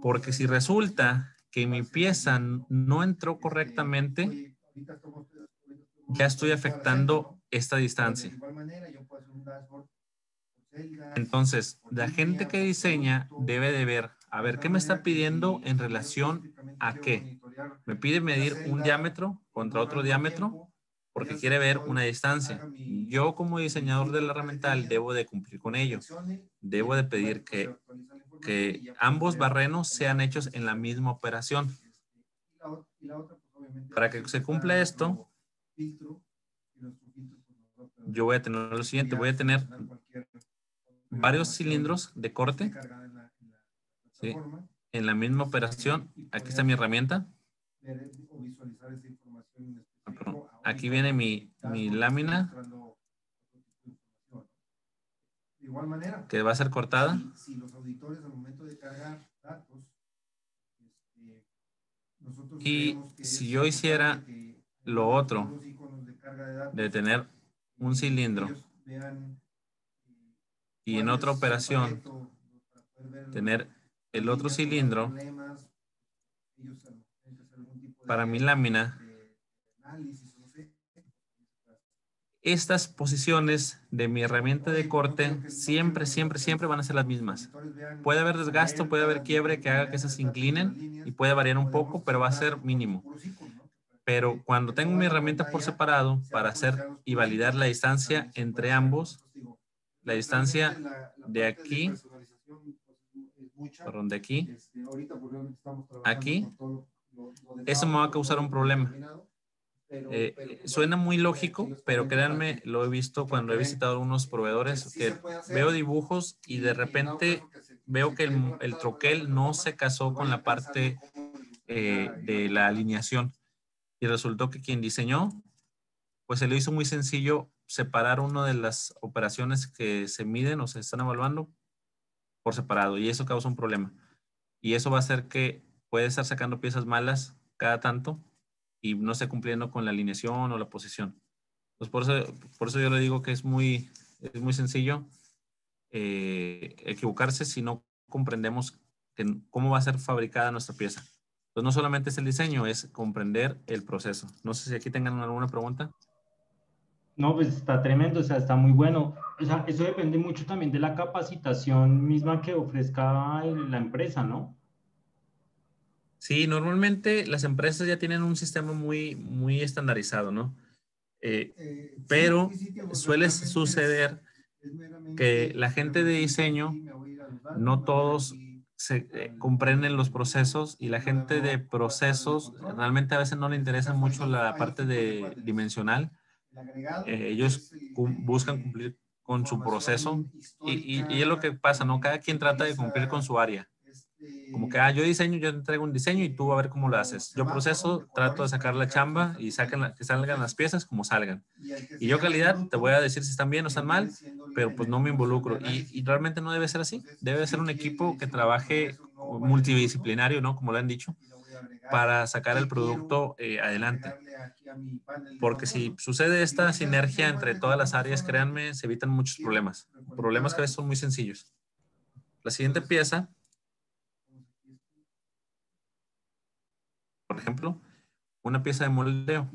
[SPEAKER 1] Porque si resulta que mi pieza no entró correctamente, ya estoy afectando esta distancia. Entonces, la gente que diseña debe de ver, a ver, ¿qué me está pidiendo en relación a qué? Me pide medir un diámetro contra otro diámetro porque quiere ver una distancia. Yo como diseñador de la herramental debo de cumplir con ello. Debo de pedir que ambos barrenos sean hechos en la misma operación. Para que se cumpla esto, yo voy a tener lo siguiente, voy a tener varios cilindros de corte, ¿sí?, en la misma operación. Aquí está mi herramienta. Aquí viene mi lámina que va a ser cortada. Y si yo hiciera lo otro de tener un cilindro y en otra operación tener el otro cilindro para mi lámina, estas posiciones de mi herramienta de corte siempre van a ser las mismas. Puede haber desgasto, puede haber quiebre que haga que esas se inclinen y puede variar un poco, pero va a ser mínimo. Pero cuando tengo mi herramienta por separado para hacer y validar la distancia entre ambos, la distancia de aquí, perdón, de aquí, aquí, eso me va a causar un problema. Suena muy lógico, pero créanme, lo he visto cuando he visitado algunos proveedores que veo dibujos y de repente veo que el troquel no se casó con la parte de la alineación y resultó que quien diseñó, pues se le hizo muy sencillo separar una de las operaciones que se miden o se están evaluando por separado y eso causa un problema. Y eso va a hacer que puede estar sacando piezas malas cada tanto y no esté cumpliendo con la alineación o la posición. Pues por eso yo le digo que es muy sencillo equivocarse si no comprendemos cómo va a ser fabricada nuestra pieza. Entonces no solamente es el diseño, es comprender el proceso. No sé si aquí tengan alguna pregunta.
[SPEAKER 2] No, pues está tremendo, o sea, está muy bueno. O sea, eso depende mucho también de la capacitación misma que ofrezca la empresa, ¿no?
[SPEAKER 1] Sí, normalmente las empresas ya tienen un sistema muy estandarizado, ¿no? Pero suele suceder que la gente de diseño, no todos comprenden los procesos, y la gente de procesos realmente a veces no le interesa mucho la parte de dimensional. Ellos buscan cumplir con su proceso y es lo que pasa, ¿no? Cada quien trata de cumplir con su área. Como que, yo diseño, yo te entrego un diseño y tú a ver cómo lo haces. Yo proceso, trato de sacar la chamba y que salgan las piezas como salgan. Y yo calidad, te voy a decir si están bien o están mal, pero pues no me involucro. Y realmente no debe ser así. Debe ser un equipo que trabaje multidisciplinario, ¿no? Como lo han dicho, para sacar el producto adelante. Porque si sucede esta sinergia entre todas las áreas, créanme, se evitan muchos problemas. Problemas que a veces son muy sencillos. La siguiente pieza, por ejemplo, una pieza de moldeo.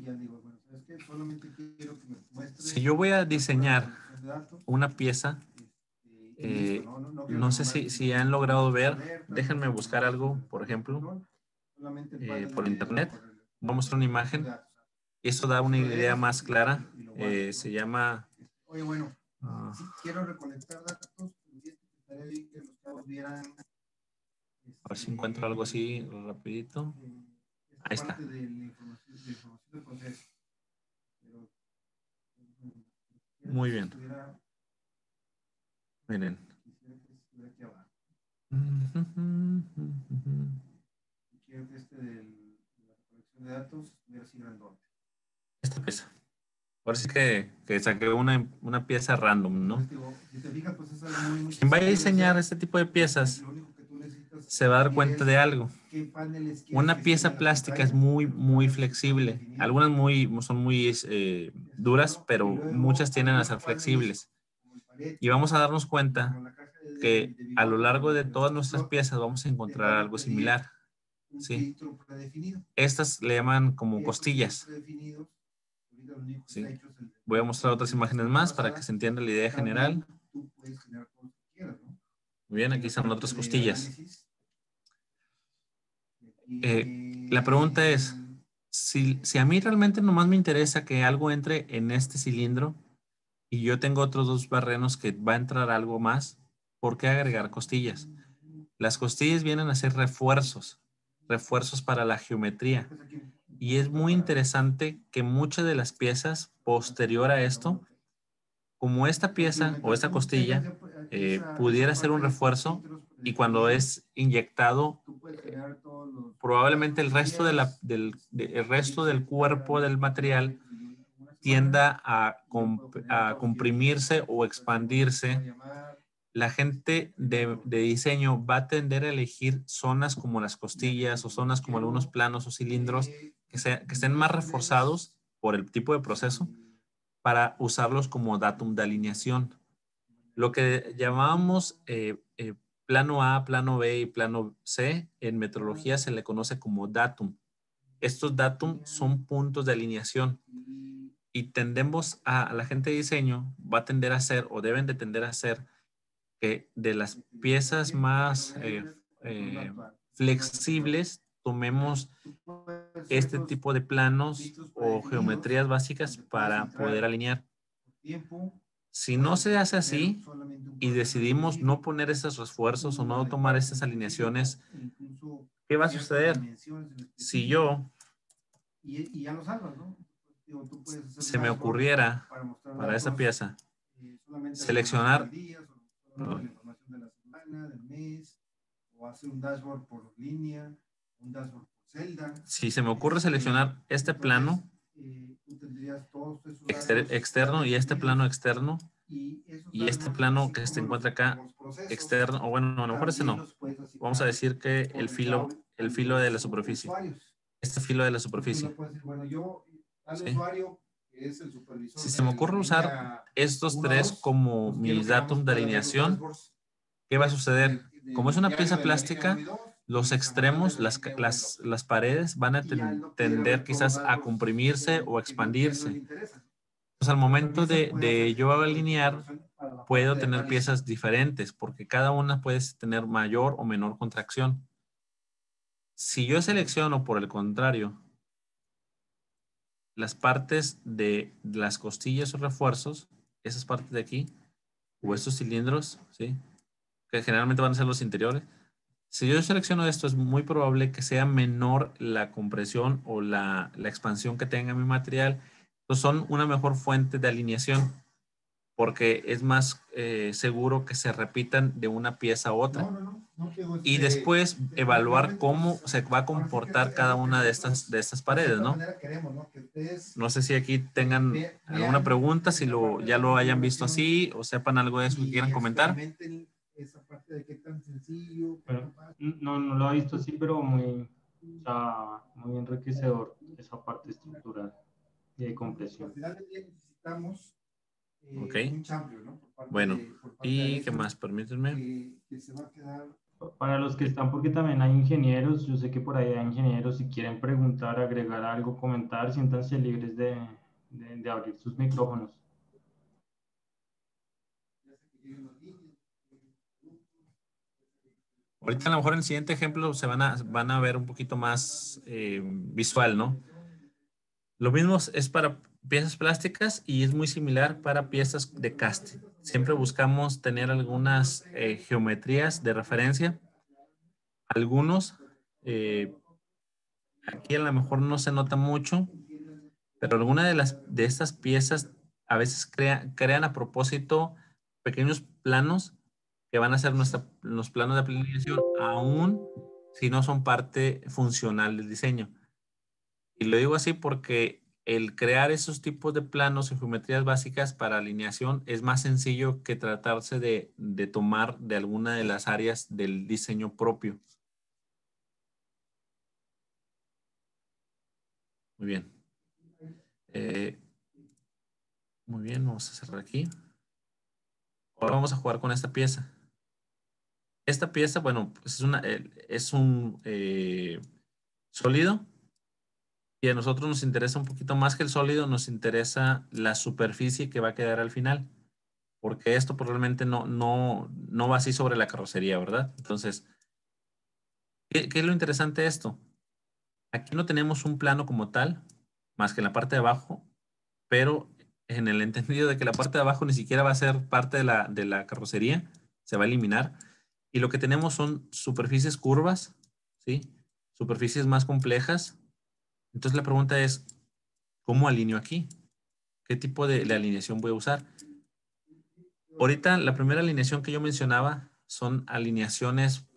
[SPEAKER 1] Si yo voy a diseñar una pieza, no sé si han logrado ver, déjenme buscar algo, por ejemplo, por internet. Voy a mostrar una imagen. Esto da una idea más clara. Se llama... quiero recolectar datos, a ver si encuentro algo así rapidito. Ahí está. Muy bien. Miren. Quiero que de la colección de datos estuviera así grandote. Esta pieza. Ahora sí que saqué una pieza random, ¿no? Quien vaya a diseñar este tipo de piezas se va a dar cuenta de algo. Una pieza plástica es muy, muy flexible. Algunas son muy duras, pero muchas tienden a ser flexibles. Y vamos a darnos cuenta que a lo largo de todas nuestras piezas vamos a encontrar algo similar. ¿Sí? Estas le llaman como costillas. ¿Sí? Voy a mostrar otras imágenes más para que se entienda la idea general. Muy bien, aquí están otras costillas. La pregunta es, si a mí realmente nomás me interesa que algo entre en este cilindro y yo tengo otros dos barrenos que va a entrar algo más, ¿por qué agregar costillas? Las costillas vienen a ser refuerzos para la geometría. Y es muy interesante que muchas de las piezas posterior a esto, como esta pieza o esta costilla, pudiera ser un refuerzo, y cuando es inyectado, probablemente el resto, el resto del cuerpo del material tienda a comprimirse o expandirse. La gente de diseño va a tender a elegir zonas como las costillas o zonas como algunos planos o cilindros que estén más reforzados por el tipo de proceso para usarlos como datum de alineación. Lo que llamábamos plano A, plano B y plano C, en metrología se le conoce como datum. Estos datum son puntos de alineación y la gente de diseño va a tender a hacer, o deben de tender a hacer, que de las piezas más flexibles tomemos este tipo de planos o geometrías básicas para poder alinear. Si no se hace así y decidimos no poner esos refuerzos o no tomar estas alineaciones, ¿qué va a suceder? Si yo se me ocurriera para esa pieza seleccionar si se me ocurre seleccionar este plano externo y este plano externo y este plano que se encuentra acá externo, o bueno, a lo mejor ese no. Vamos a decir que el filo de la superficie. Este filo de la superficie. ¿Sí? Si se me ocurre usar estos tres como mis datos de alineación, ¿qué va a suceder? Como es una pieza plástica, los extremos, las paredes van a tender quizás a comprimirse o expandirse. Entonces, al momento de yo alinear, puedo tener piezas diferentes porque cada una puede tener mayor o menor contracción. Si yo selecciono, por el contrario, las partes de las costillas o refuerzos, esas partes de aquí, o estos cilindros, ¿sí? Que generalmente van a ser los interiores. Si yo selecciono esto, es muy probable que sea menor la compresión o la expansión que tenga mi material. Entonces son una mejor fuente de alineación porque es más seguro que se repitan de una pieza a otra. Y después evaluar cómo se va a comportar cada una de estas paredes, ¿no? No sé si aquí tengan alguna pregunta, si ya lo hayan visto así o sepan algo de eso que quieran comentar.
[SPEAKER 3] Esa parte de qué tan sencillo.
[SPEAKER 2] Bueno, no lo he visto así, pero muy enriquecedor esa parte estructural y de compresión.
[SPEAKER 3] Al final del día necesitamos
[SPEAKER 1] un
[SPEAKER 3] champion, ¿no?
[SPEAKER 1] Bueno, ¿y qué más? Permítanme.
[SPEAKER 3] Que se va a quedar.
[SPEAKER 2] Para los que están, porque también hay ingenieros, yo sé que por ahí hay ingenieros, si quieren preguntar, agregar algo, comentar, siéntanse libres de abrir sus micrófonos.
[SPEAKER 1] Ahorita a lo mejor en el siguiente ejemplo se van a ver un poquito más visual, ¿no? Lo mismo es para piezas plásticas y es muy similar para piezas de casting. Siempre buscamos tener algunas geometrías de referencia. Algunos, aquí a lo mejor no se nota mucho, pero alguna de estas piezas a veces crean a propósito pequeños planos que van a ser los planos de aplicación, aún si no son parte funcional del diseño. Y lo digo así porque el crear esos tipos de planos y geometrías básicas para alineación es más sencillo que tratarse de tomar de alguna de las áreas del diseño propio. Muy bien. Muy bien, vamos a cerrar aquí. Ahora vamos a jugar con esta pieza. Esta pieza, bueno, pues es un sólido. Y a nosotros nos interesa un poquito más que el sólido, nos interesa la superficie que va a quedar al final. Porque esto probablemente no va así sobre la carrocería, ¿verdad? Entonces, ¿qué es lo interesante de esto? Aquí no tenemos un plano como tal, más que en la parte de abajo, pero en el entendido de que la parte de abajo ni siquiera va a ser parte de la carrocería, se va a eliminar. Y lo que tenemos son superficies curvas, ¿sí? Superficies más complejas. Entonces la pregunta es, ¿cómo alineo aquí? ¿Qué tipo de alineación voy a usar? Ahorita la primera alineación que yo mencionaba son alineaciones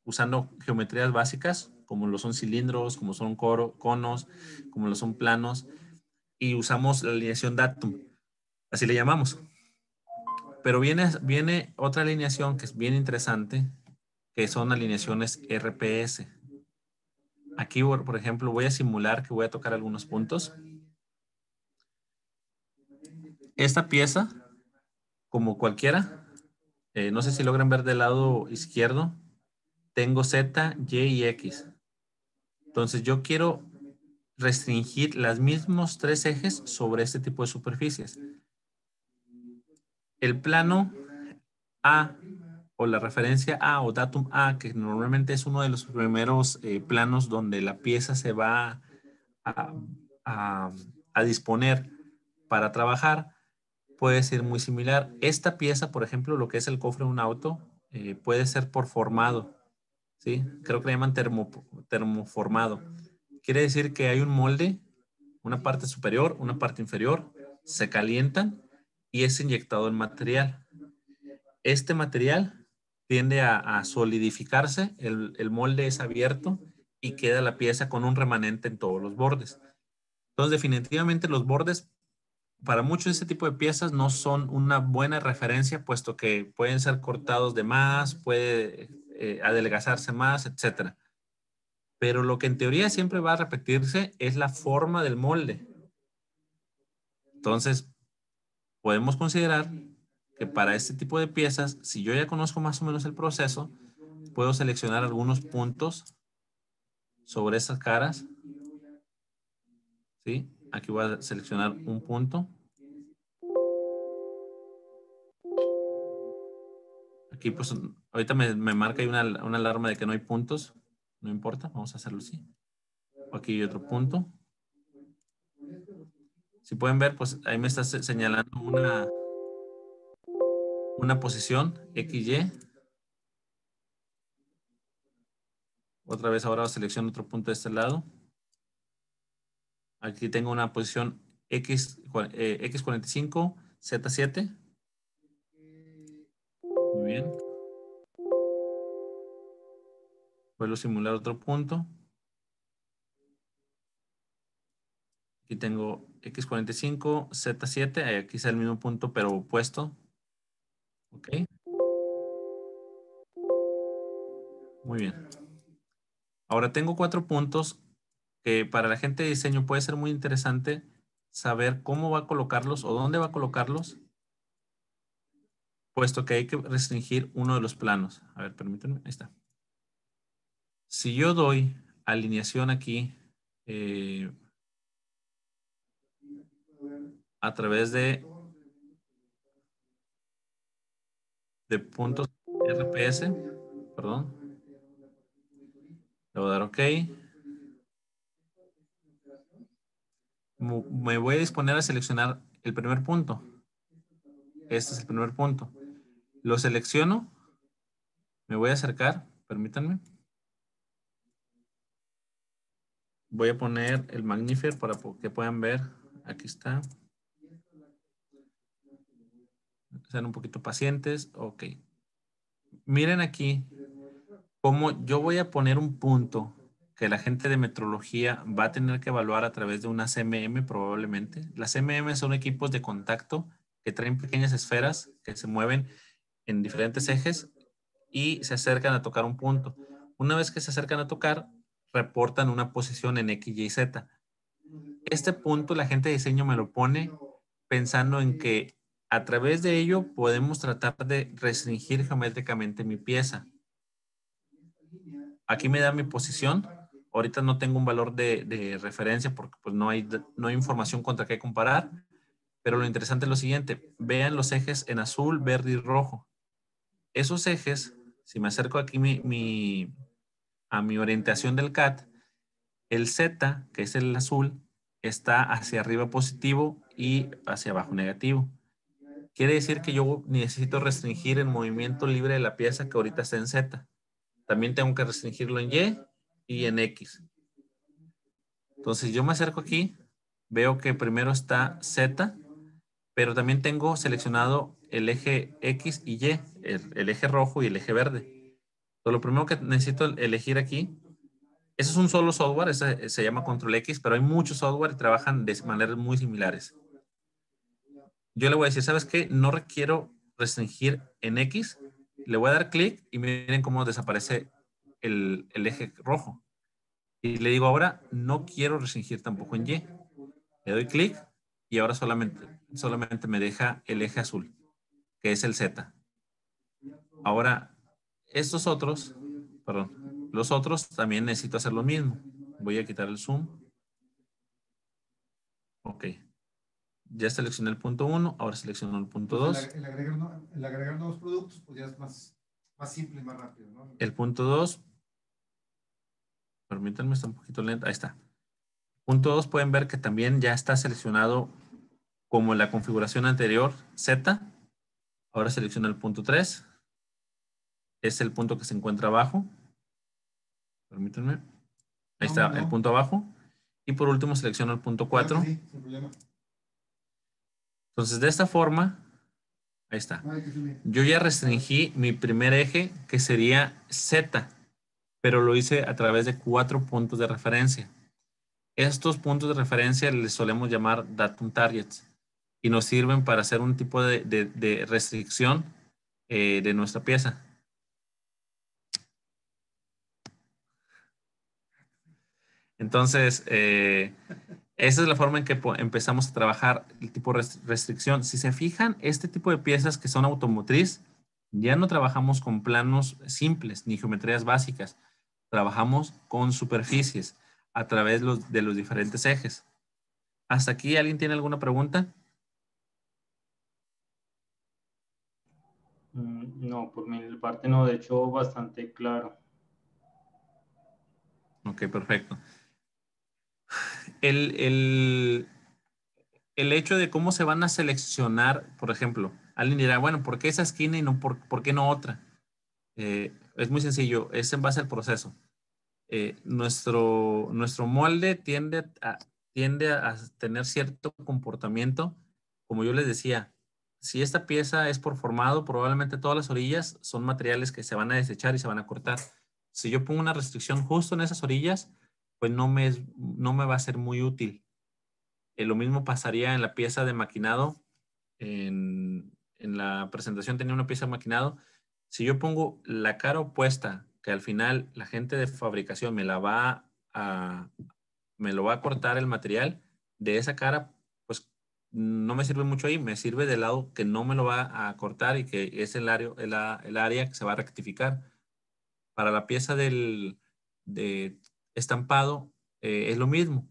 [SPEAKER 1] usando geometrías básicas, como lo son cilindros, como son conos, como lo son planos, y usamos la alineación datum, así le llamamos. Pero viene otra alineación que es bien interesante, que son alineaciones RPS. Aquí, por ejemplo, voy a simular que voy a tocar algunos puntos. Esta pieza, como cualquiera, no sé si logran ver del lado izquierdo, tengo Z, Y y X. Entonces yo quiero restringir los mismos tres ejes sobre este tipo de superficies. El plano A o la referencia A o datum A, que normalmente es uno de los primeros planos donde la pieza se va a disponer para trabajar, puede ser muy similar. Esta pieza, por ejemplo, lo que es el cofre de un auto, puede ser por formado, ¿sí? Creo que le llaman termoformado. Quiere decir que hay un molde, una parte superior, una parte inferior, se calientan y es inyectado el material. Este material tiende a solidificarse, el molde es abierto y queda la pieza con un remanente en todos los bordes. Entonces, definitivamente los bordes para muchos de este tipo de piezas no son una buena referencia, puesto que pueden ser cortados de más, puede adelgazarse más, etcétera. Pero lo que en teoría siempre va a repetirse es la forma del molde. Entonces, podemos considerar que para este tipo de piezas, si yo ya conozco más o menos el proceso, puedo seleccionar algunos puntos sobre esas caras. ¿Sí? Aquí voy a seleccionar un punto. Aquí pues ahorita me marca ahí una alarma de que no hay puntos. No importa, vamos a hacerlo así. Aquí hay otro punto. Si pueden ver, pues ahí me está señalando una posición XY. Otra vez ahora selecciono otro punto de este lado. Aquí tengo una posición X45, Z7. Muy bien. Vuelvo a simular otro punto. Aquí tengo X45, Z7. Aquí está el mismo punto, pero opuesto. Ok. Muy bien. Ahora tengo 4 puntos que para la gente de diseño puede ser muy interesante saber cómo va a colocarlos o dónde va a colocarlos, puesto que hay que restringir uno de los planos. A ver, permítanme. Ahí está. Si yo doy alineación aquí a través de puntos RPS, perdón, le voy a dar OK. Me voy a disponer a seleccionar el primer punto. Este es el primer punto. Lo selecciono. Me voy a acercar. Permítanme. Voy a poner el magnifier para que puedan ver. Aquí está. Sean un poquito pacientes. Ok. Miren aquí cómo yo voy a poner un punto que la gente de metrología va a tener que evaluar a través de una CMM probablemente. Las CMM son equipos de contacto que traen pequeñas esferas que se mueven en diferentes ejes y se acercan a tocar un punto. Una vez que se acercan a tocar, reportan una posición en X, Y, Z. Este punto la gente de diseño me lo pone pensando en que a través de ello podemos tratar de restringir geométricamente mi pieza. Aquí me da mi posición. Ahorita no tengo un valor de referencia porque pues, no hay información contra qué comparar. Pero lo interesante es lo siguiente. Vean los ejes en azul, verde y rojo. Esos ejes, si me acerco aquí a mi orientación del CAD, el Z, que es el azul, está hacia arriba positivo y hacia abajo negativo. Quiere decir que yo necesito restringir el movimiento libre de la pieza que ahorita está en Z. También tengo que restringirlo en Y y en X. Entonces yo me acerco aquí, veo que primero está Z, pero también tengo seleccionado el eje X y Y, el eje rojo y el eje verde. Entonces, lo primero que necesito elegir aquí, eso es un solo software, ese se llama Control X, pero hay muchos software y trabajan de maneras muy similares. Yo le voy a decir, ¿sabes qué? No requiero restringir en X. Le voy a dar clic y miren cómo desaparece el eje rojo. Y le digo ahora, no quiero restringir tampoco en Y. Le doy clic y ahora solamente me deja el eje azul, que es el Z. Ahora, estos otros, perdón, los otros también necesito hacer lo mismo. Voy a quitar el zoom. Ok. Ya seleccioné el punto 1, ahora selecciono el punto 2.
[SPEAKER 3] El agregar nuevos productos, pues ya es más simple y más rápido, ¿no?
[SPEAKER 1] El punto 2, permítanme, está un poquito lento. Ahí está. Punto 2, pueden ver que también ya está seleccionado como en la configuración anterior, Z. Ahora selecciono el punto 3. Es el punto que se encuentra abajo. Permítanme. Ahí está el punto abajo. Y por último selecciono el punto 4.
[SPEAKER 3] Sí, sin problema.
[SPEAKER 1] Entonces, de esta forma, ahí está. Yo ya restringí mi primer eje, que sería Z, pero lo hice a través de 4 puntos de referencia. Estos puntos de referencia les solemos llamar datum targets y nos sirven para hacer un tipo de restricción de nuestra pieza. Entonces, esa es la forma en que empezamos a trabajar el tipo de restricción. Si se fijan, este tipo de piezas que son automotriz, ya no trabajamos con planos simples ni geometrías básicas. Trabajamos con superficies a través de los diferentes ejes. ¿Hasta aquí alguien tiene alguna pregunta?
[SPEAKER 2] No, por mi parte no, de hecho bastante claro.
[SPEAKER 1] Ok, perfecto. El hecho de cómo se van a seleccionar, por ejemplo, alguien dirá, bueno, ¿por qué esa esquina y no por qué no otra? Es muy sencillo, es en base al proceso. nuestro molde tiende a tener cierto comportamiento. Como yo les decía, si esta pieza es por formado, probablemente todas las orillas son materiales que se van a desechar y se van a cortar. Si yo pongo una restricción justo en esas orillas, pues no me va a ser muy útil. Lo mismo pasaría en la pieza de maquinado. En la presentación tenía una pieza de maquinado. Si yo pongo la cara opuesta, que al final la gente de fabricación me lo va a cortar el material de esa cara, pues no me sirve mucho ahí, me sirve del lado que no me lo va a cortar y que es el área que se va a rectificar. Para la pieza de estampado es lo mismo.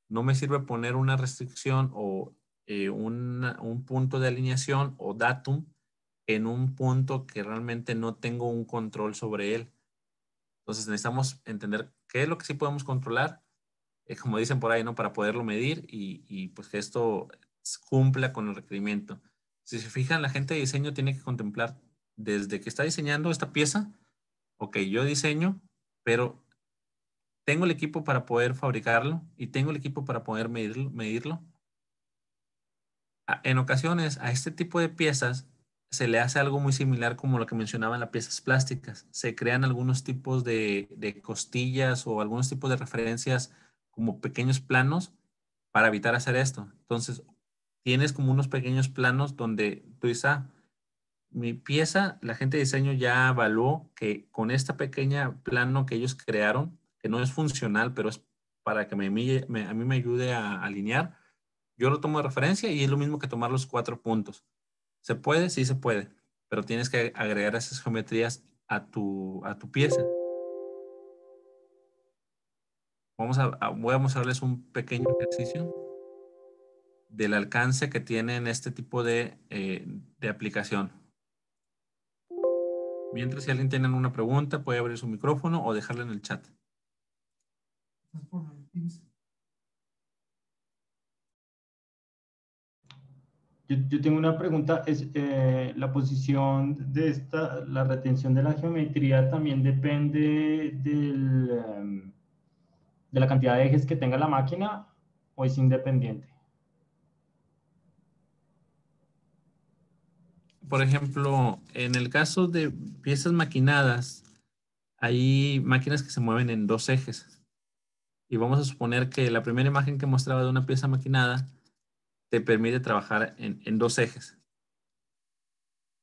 [SPEAKER 1] No me sirve poner una restricción o un punto de alineación o datum en un punto que realmente no tengo un control sobre él. Entonces necesitamos entender qué es lo que sí podemos controlar, como dicen por ahí, ¿no? Para poderlo medir y pues que esto cumpla con el requerimiento. Si se fijan, la gente de diseño tiene que contemplar desde que está diseñando esta pieza, ok, yo diseño, pero tengo el equipo para poder fabricarlo y tengo el equipo para poder medirlo. En ocasiones a este tipo de piezas se le hace algo muy similar como lo que mencionaba en las piezas plásticas. Se crean algunos tipos de costillas o algunos tipos de referencias como pequeños planos para evitar hacer esto. Entonces, tienes como unos pequeños planos donde tú dices, mi pieza, la gente de diseño ya evaluó que con esta pequeña plano que ellos crearon, que no es funcional, pero es para que a mí me ayude a alinear, yo lo tomo de referencia y es lo mismo que tomar los 4 puntos. ¿Se puede? Sí se puede, pero tienes que agregar esas geometrías a tu pieza. Voy a mostrarles un pequeño ejercicio del alcance que tienen este tipo de aplicación. Mientras, si alguien tiene una pregunta, puede abrir su micrófono o dejarla en el chat.
[SPEAKER 2] Yo tengo una pregunta, es la posición de la retención de la geometría también depende de la cantidad de ejes que tenga la máquina o es independiente.
[SPEAKER 1] Por ejemplo, en el caso de piezas maquinadas, hay máquinas que se mueven en 2 ejes. Y vamos a suponer que la primera imagen que mostraba de una pieza maquinada te permite trabajar en 2 ejes.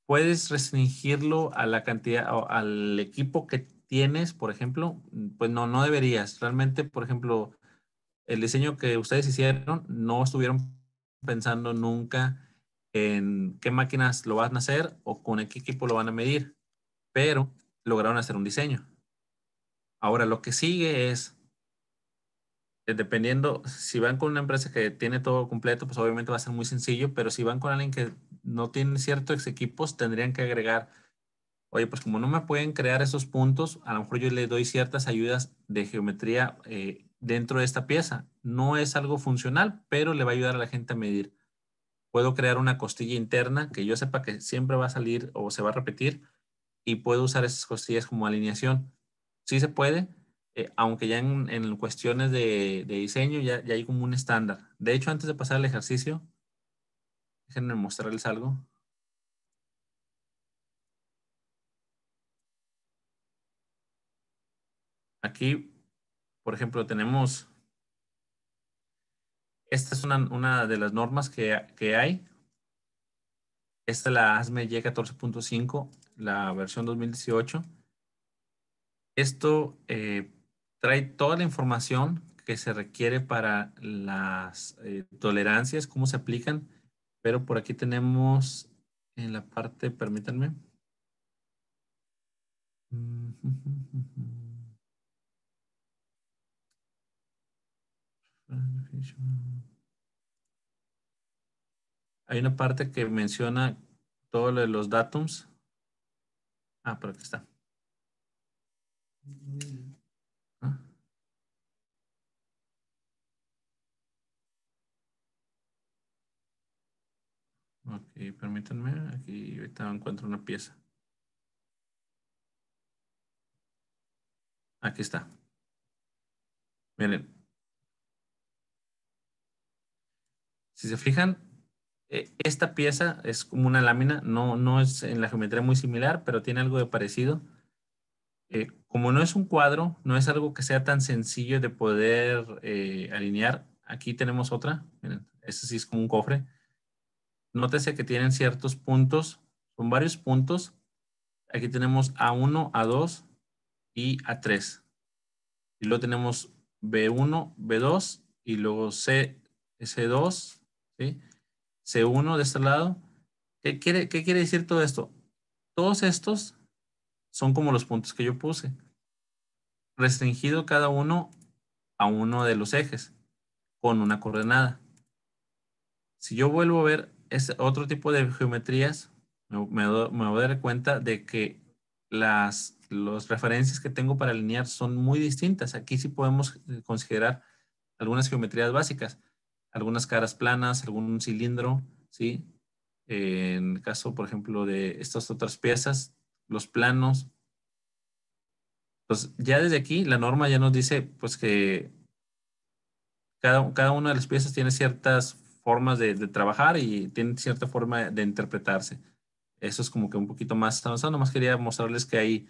[SPEAKER 1] Puedes restringirlo a la cantidad o al equipo que tienes, por ejemplo. Pues no deberías. Realmente, por ejemplo, el diseño que ustedes hicieron, no estuvieron pensando nunca en qué máquinas lo van a hacer o con qué equipo lo van a medir, pero lograron hacer un diseño. Ahora, lo que sigue es, dependiendo, si van con una empresa que tiene todo completo, pues obviamente va a ser muy sencillo, pero si van con alguien que no tiene ciertos equipos, tendrían que agregar, oye, pues como no me pueden crear esos puntos, a lo mejor yo le doy ciertas ayudas de geometría dentro de esta pieza. No es algo funcional, pero le va a ayudar a la gente a medir. Puedo crear una costilla interna que yo sepa que siempre va a salir o se va a repetir y puedo usar esas costillas como alineación. Sí se puede, aunque ya en cuestiones de diseño ya hay como un estándar. De hecho, antes de pasar al ejercicio, déjenme mostrarles algo. Aquí, por ejemplo, tenemos, esta es una de las normas que hay. Esta es la ASME Y14.5, la versión 2018. Esto trae toda la información que se requiere para las tolerancias, cómo se aplican, pero por aquí tenemos en la parte, permítanme. Hay una parte que menciona todo lo de los datums. Por aquí está. Ah. Ok, permítanme. Aquí ahorita encuentro una pieza. Aquí está. Miren, si se fijan, esta pieza es como una lámina, no es en la geometría muy similar, pero tiene algo de parecido. Como no es un cuadro, no es algo que sea tan sencillo de poder alinear. Aquí tenemos otra, miren, este sí es como un cofre. Nótese que tienen ciertos puntos, son varios puntos. Aquí tenemos A1, A2 y A3. Y luego tenemos B1, B2 y luego C2, ¿sí? C1 de este lado. ¿Qué quiere decir todo esto? Todos estos son como los puntos que yo puse, restringido cada uno a uno de los ejes con una coordenada. Si yo vuelvo a ver otro tipo de geometrías, me voy a dar cuenta de que las referencias que tengo para alinear son muy distintas. Aquí sí podemos considerar algunas geometrías básicas, algunas caras planas, algún cilindro, ¿sí? En el caso, por ejemplo, de estas otras piezas, los planos. Pues ya desde aquí la norma ya nos dice pues que cada una de las piezas tiene ciertas formas de trabajar y tiene cierta forma de interpretarse. Eso es como que un poquito más avanzado. Nomás quería mostrarles que hay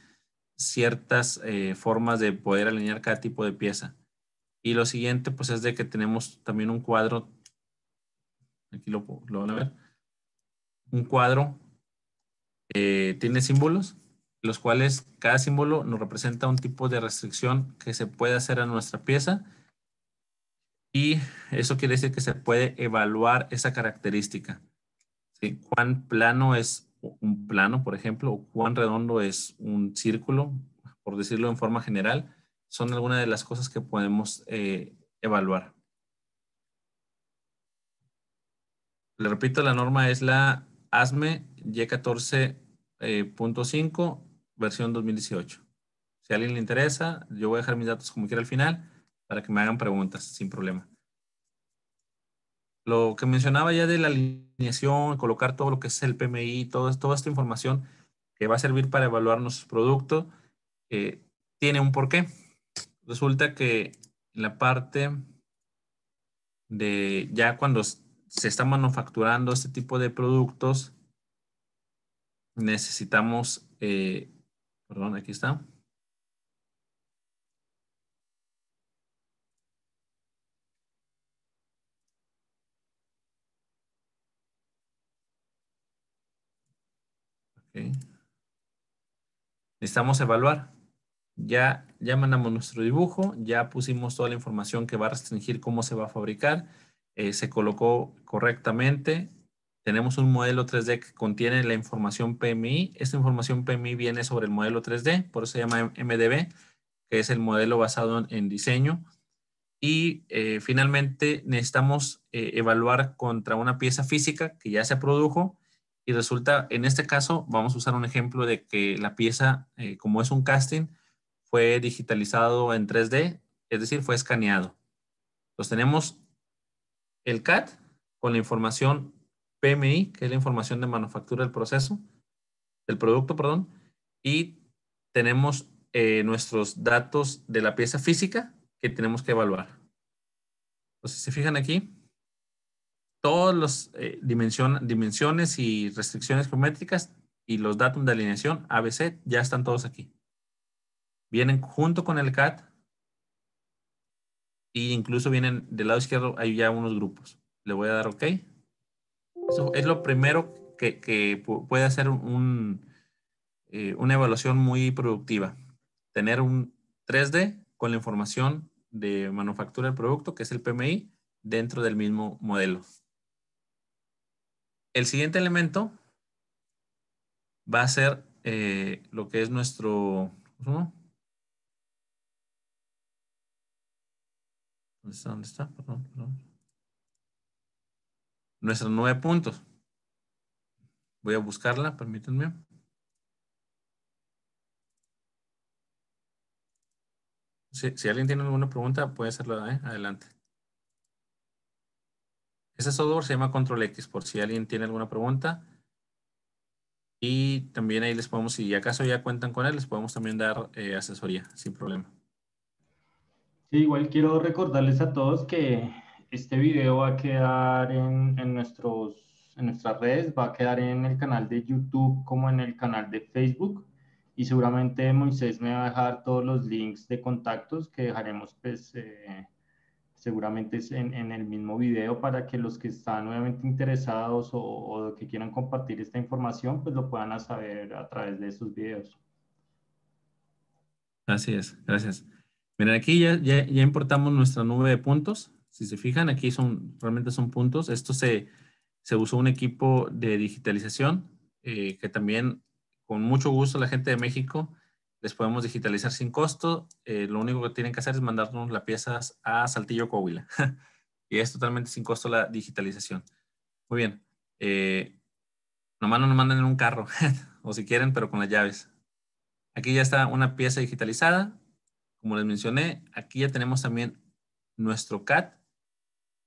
[SPEAKER 1] ciertas formas de poder alinear cada tipo de pieza. Y lo siguiente pues es de que tenemos también un cuadro. Aquí lo van a ver. Un cuadro tiene símbolos, los cuales cada símbolo nos representa un tipo de restricción que se puede hacer a nuestra pieza. Y eso quiere decir que se puede evaluar esa característica. ¿Sí? Cuán plano es un plano, por ejemplo, o cuán redondo es un círculo, por decirlo en forma general, son algunas de las cosas que podemos evaluar. Le repito, la norma es la ASME Y14.5, versión 2018. Si a alguien le interesa, yo voy a dejar mis datos como quiera al final para que me hagan preguntas sin problema. Lo que mencionaba ya de la alineación, colocar todo lo que es el PMI, toda esta información que va a servir para evaluar nuestros productos, tiene un porqué. Resulta que en la parte de ya cuando se está manufacturando este tipo de productos, necesitamos, perdón, aquí está. Okay. Necesitamos evaluar. Ya mandamos nuestro dibujo, ya pusimos toda la información que va a restringir cómo se va a fabricar, se colocó correctamente. Tenemos un modelo 3D que contiene la información PMI. Esta información PMI viene sobre el modelo 3D, por eso se llama MDB, que es el modelo basado en diseño. Y finalmente necesitamos evaluar contra una pieza física que ya se produjo y resulta, en este caso, vamos a usar un ejemplo de que la pieza, como es un casting, fue digitalizado en 3D, es decir, fue escaneado. Entonces tenemos el CAD con la información PMI, que es la información de manufactura del proceso, del producto, perdón, y tenemos nuestros datos de la pieza física que tenemos que evaluar. Entonces, si se fijan aquí, todas las dimensiones y restricciones geométricas y los datos de alineación ABC ya están todos aquí. Vienen junto con el CAD e incluso vienen del lado izquierdo, hay ya unos grupos. Le voy a dar OK. Eso es lo primero que puede hacer una evaluación muy productiva. Tener un 3D con la información de manufactura del producto, que es el PMI, dentro del mismo modelo. El siguiente elemento va a ser lo que es nuestro... ¿no? ¿Dónde está? ¿Dónde está? Perdón. Nuestros 9 puntos. Voy a buscarla, permítanme. Si alguien tiene alguna pregunta, puede hacerla, adelante. Ese software se llama Control X, por si alguien tiene alguna pregunta. Y también ahí les podemos, si acaso ya cuentan con él, les podemos también dar asesoría, sin problema.
[SPEAKER 2] Sí, igual quiero recordarles a todos que este video va a quedar en nuestras redes, va a quedar en el canal de YouTube como en el canal de Facebook y seguramente Moisés me va a dejar todos los links de contactos que dejaremos pues seguramente es en el mismo video para que los que están nuevamente interesados o que quieran compartir esta información pues lo puedan saber a través de estos videos.
[SPEAKER 1] Así es, gracias. Miren, aquí ya importamos nuestra nube de puntos. Si se fijan, aquí realmente son puntos. Se usó un equipo de digitalización que también con mucho gusto la gente de México les podemos digitalizar sin costo. Lo único que tienen que hacer es mandarnos las piezas a Saltillo, Coahuila. Y es totalmente sin costo la digitalización. Muy bien. Nomás no nos mandan en un carro, o si quieren, pero con las llaves. Aquí ya está una pieza digitalizada. Como les mencioné, aquí ya tenemos también nuestro CAD.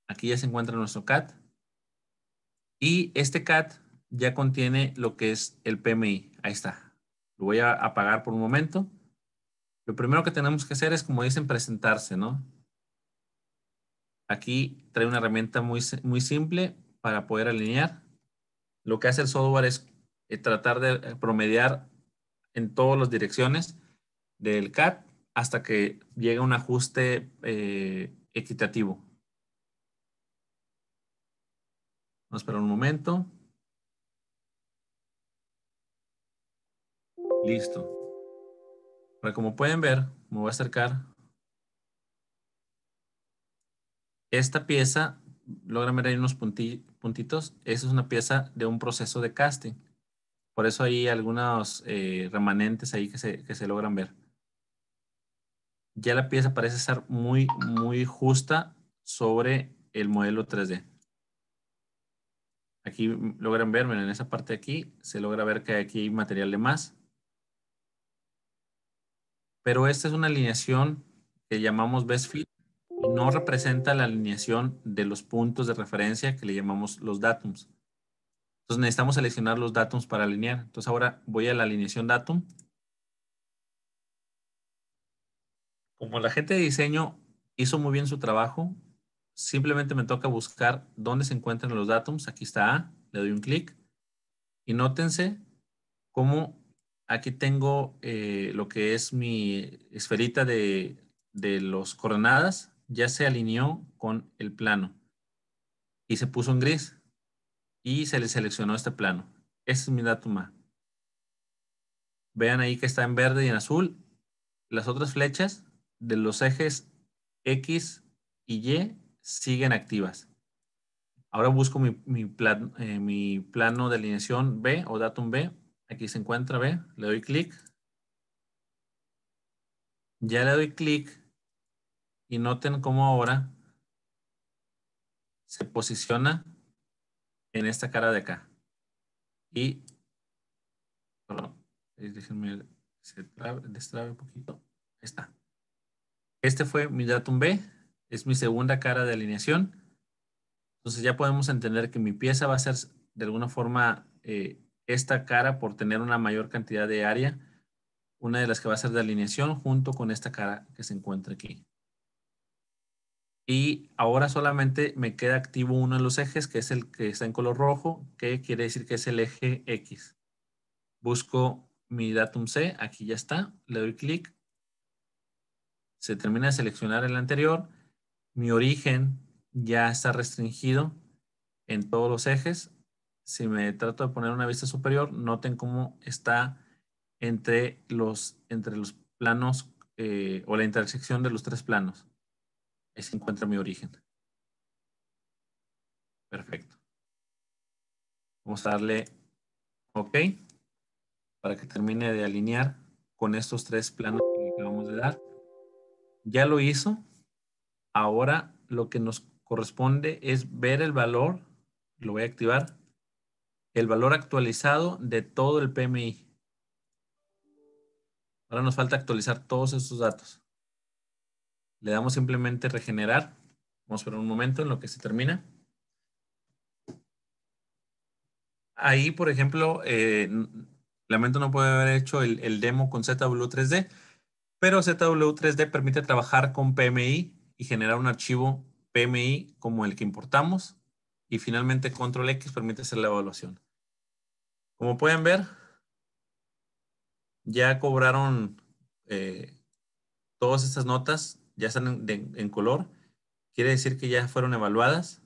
[SPEAKER 1] Aquí ya se encuentra nuestro CAD. Y este CAD ya contiene lo que es el PMI. Ahí está. Lo voy a apagar por un momento. Lo primero que tenemos que hacer es, como dicen, presentarse, ¿no? Aquí trae una herramienta muy simple para poder alinear. Lo que hace el software es tratar de promediar en todas las direcciones del CAD hasta que llegue a un ajuste equitativo. Vamos a esperar un momento. Listo. Ahora, como pueden ver, me voy a acercar. Esta pieza, logran ver ahí unos puntitos. Esa es una pieza de un proceso de casting. Por eso hay algunos remanentes ahí que se logran ver. Ya la pieza parece estar muy justa sobre el modelo 3D. Aquí logran ver, miren, en esa parte de aquí se logra ver que aquí hay material de más. Pero esta es una alineación que llamamos Best Fit y no representa la alineación de los puntos de referencia que le llamamos los datums. Entonces necesitamos seleccionar los datums para alinear. Entonces ahora voy a la alineación datum. Como la gente de diseño hizo muy bien su trabajo, simplemente me toca buscar dónde se encuentran los datums. Aquí está A, le doy un clic y nótense cómo aquí tengo lo que es mi esferita de los coordenadas, ya se alineó con el plano y se puso en gris y se le seleccionó este plano. Ese es mi datum A. Vean ahí que está en verde y en azul. Las otras flechas de los ejes X y Y siguen activas. Ahora busco mi plano de alineación B o datum B. Aquí se encuentra B. Le doy clic. Ya le doy clic y noten cómo ahora se posiciona en esta cara de acá. Y, perdón, déjenme destrabe un poquito. Ahí está. Este fue mi datum B. Es mi segunda cara de alineación. Entonces ya podemos entender que mi pieza va a ser de alguna forma esta cara por tener una mayor cantidad de área. Una de las que va a ser de alineación junto con esta cara que se encuentra aquí. Y ahora solamente me queda activo uno de los ejes, que es el que está en color rojo, que quiere decir que es el eje X. Busco mi datum C, aquí ya está, le doy clic. Se termina de seleccionar el anterior. Mi origen ya está restringido en todos los ejes. Si me trato de poner una vista superior, noten cómo está entre los planos o la intersección de los tres planos. Ahí se encuentra mi origen. Perfecto. Vamos a darle OK para que termine de alinear con estos tres planos que le acabamos de dar. Ya lo hizo. Ahora lo que nos corresponde es ver el valor, lo voy a activar, el valor actualizado de todo el PMI. Ahora nos falta actualizar todos estos datos. Le damos simplemente regenerar. Vamos a esperar un momento en lo que se termina. Ahí, por ejemplo, lamento no poder haber hecho el demo con ZW3D, Pero ZW3D permite trabajar con PMI y generar un archivo PMI como el que importamos. Y finalmente Control X permite hacer la evaluación. Como pueden ver, ya cobraron todas estas notas, ya están en color. Quiere decir que ya fueron evaluadas.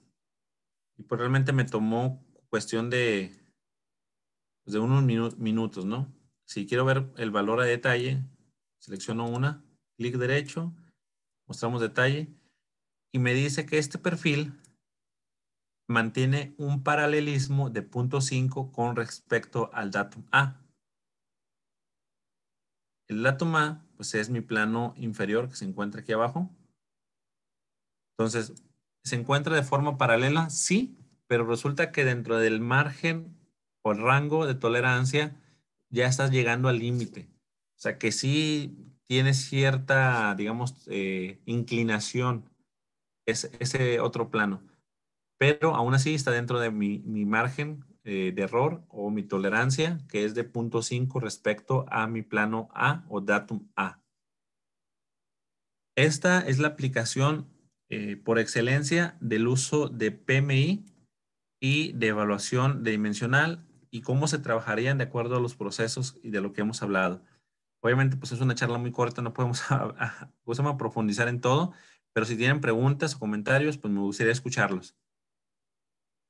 [SPEAKER 1] Y pues realmente me tomó cuestión de unos minutos, ¿no? Si quiero ver el valor a detalle, selecciono una, clic derecho, mostramos detalle, y me dice que este perfil mantiene un paralelismo de 0.5 con respecto al datum A. El datum A, pues es mi plano inferior que se encuentra aquí abajo. Entonces, ¿se encuentra de forma paralela? Sí, pero resulta que dentro del margen o el rango de tolerancia ya estás llegando al límite. O sea que sí tiene cierta, digamos, inclinación ese otro plano. Pero aún así está dentro de mi margen de error o mi tolerancia, que es de 0.5 respecto a mi plano A o datum A. Esta es la aplicación por excelencia del uso de PMI y de evaluación dimensional y cómo se trabajarían de acuerdo a los procesos y de lo que hemos hablado. Obviamente, pues es una charla muy corta, no podemos profundizar en todo, pero si tienen preguntas o comentarios, pues me gustaría escucharlos.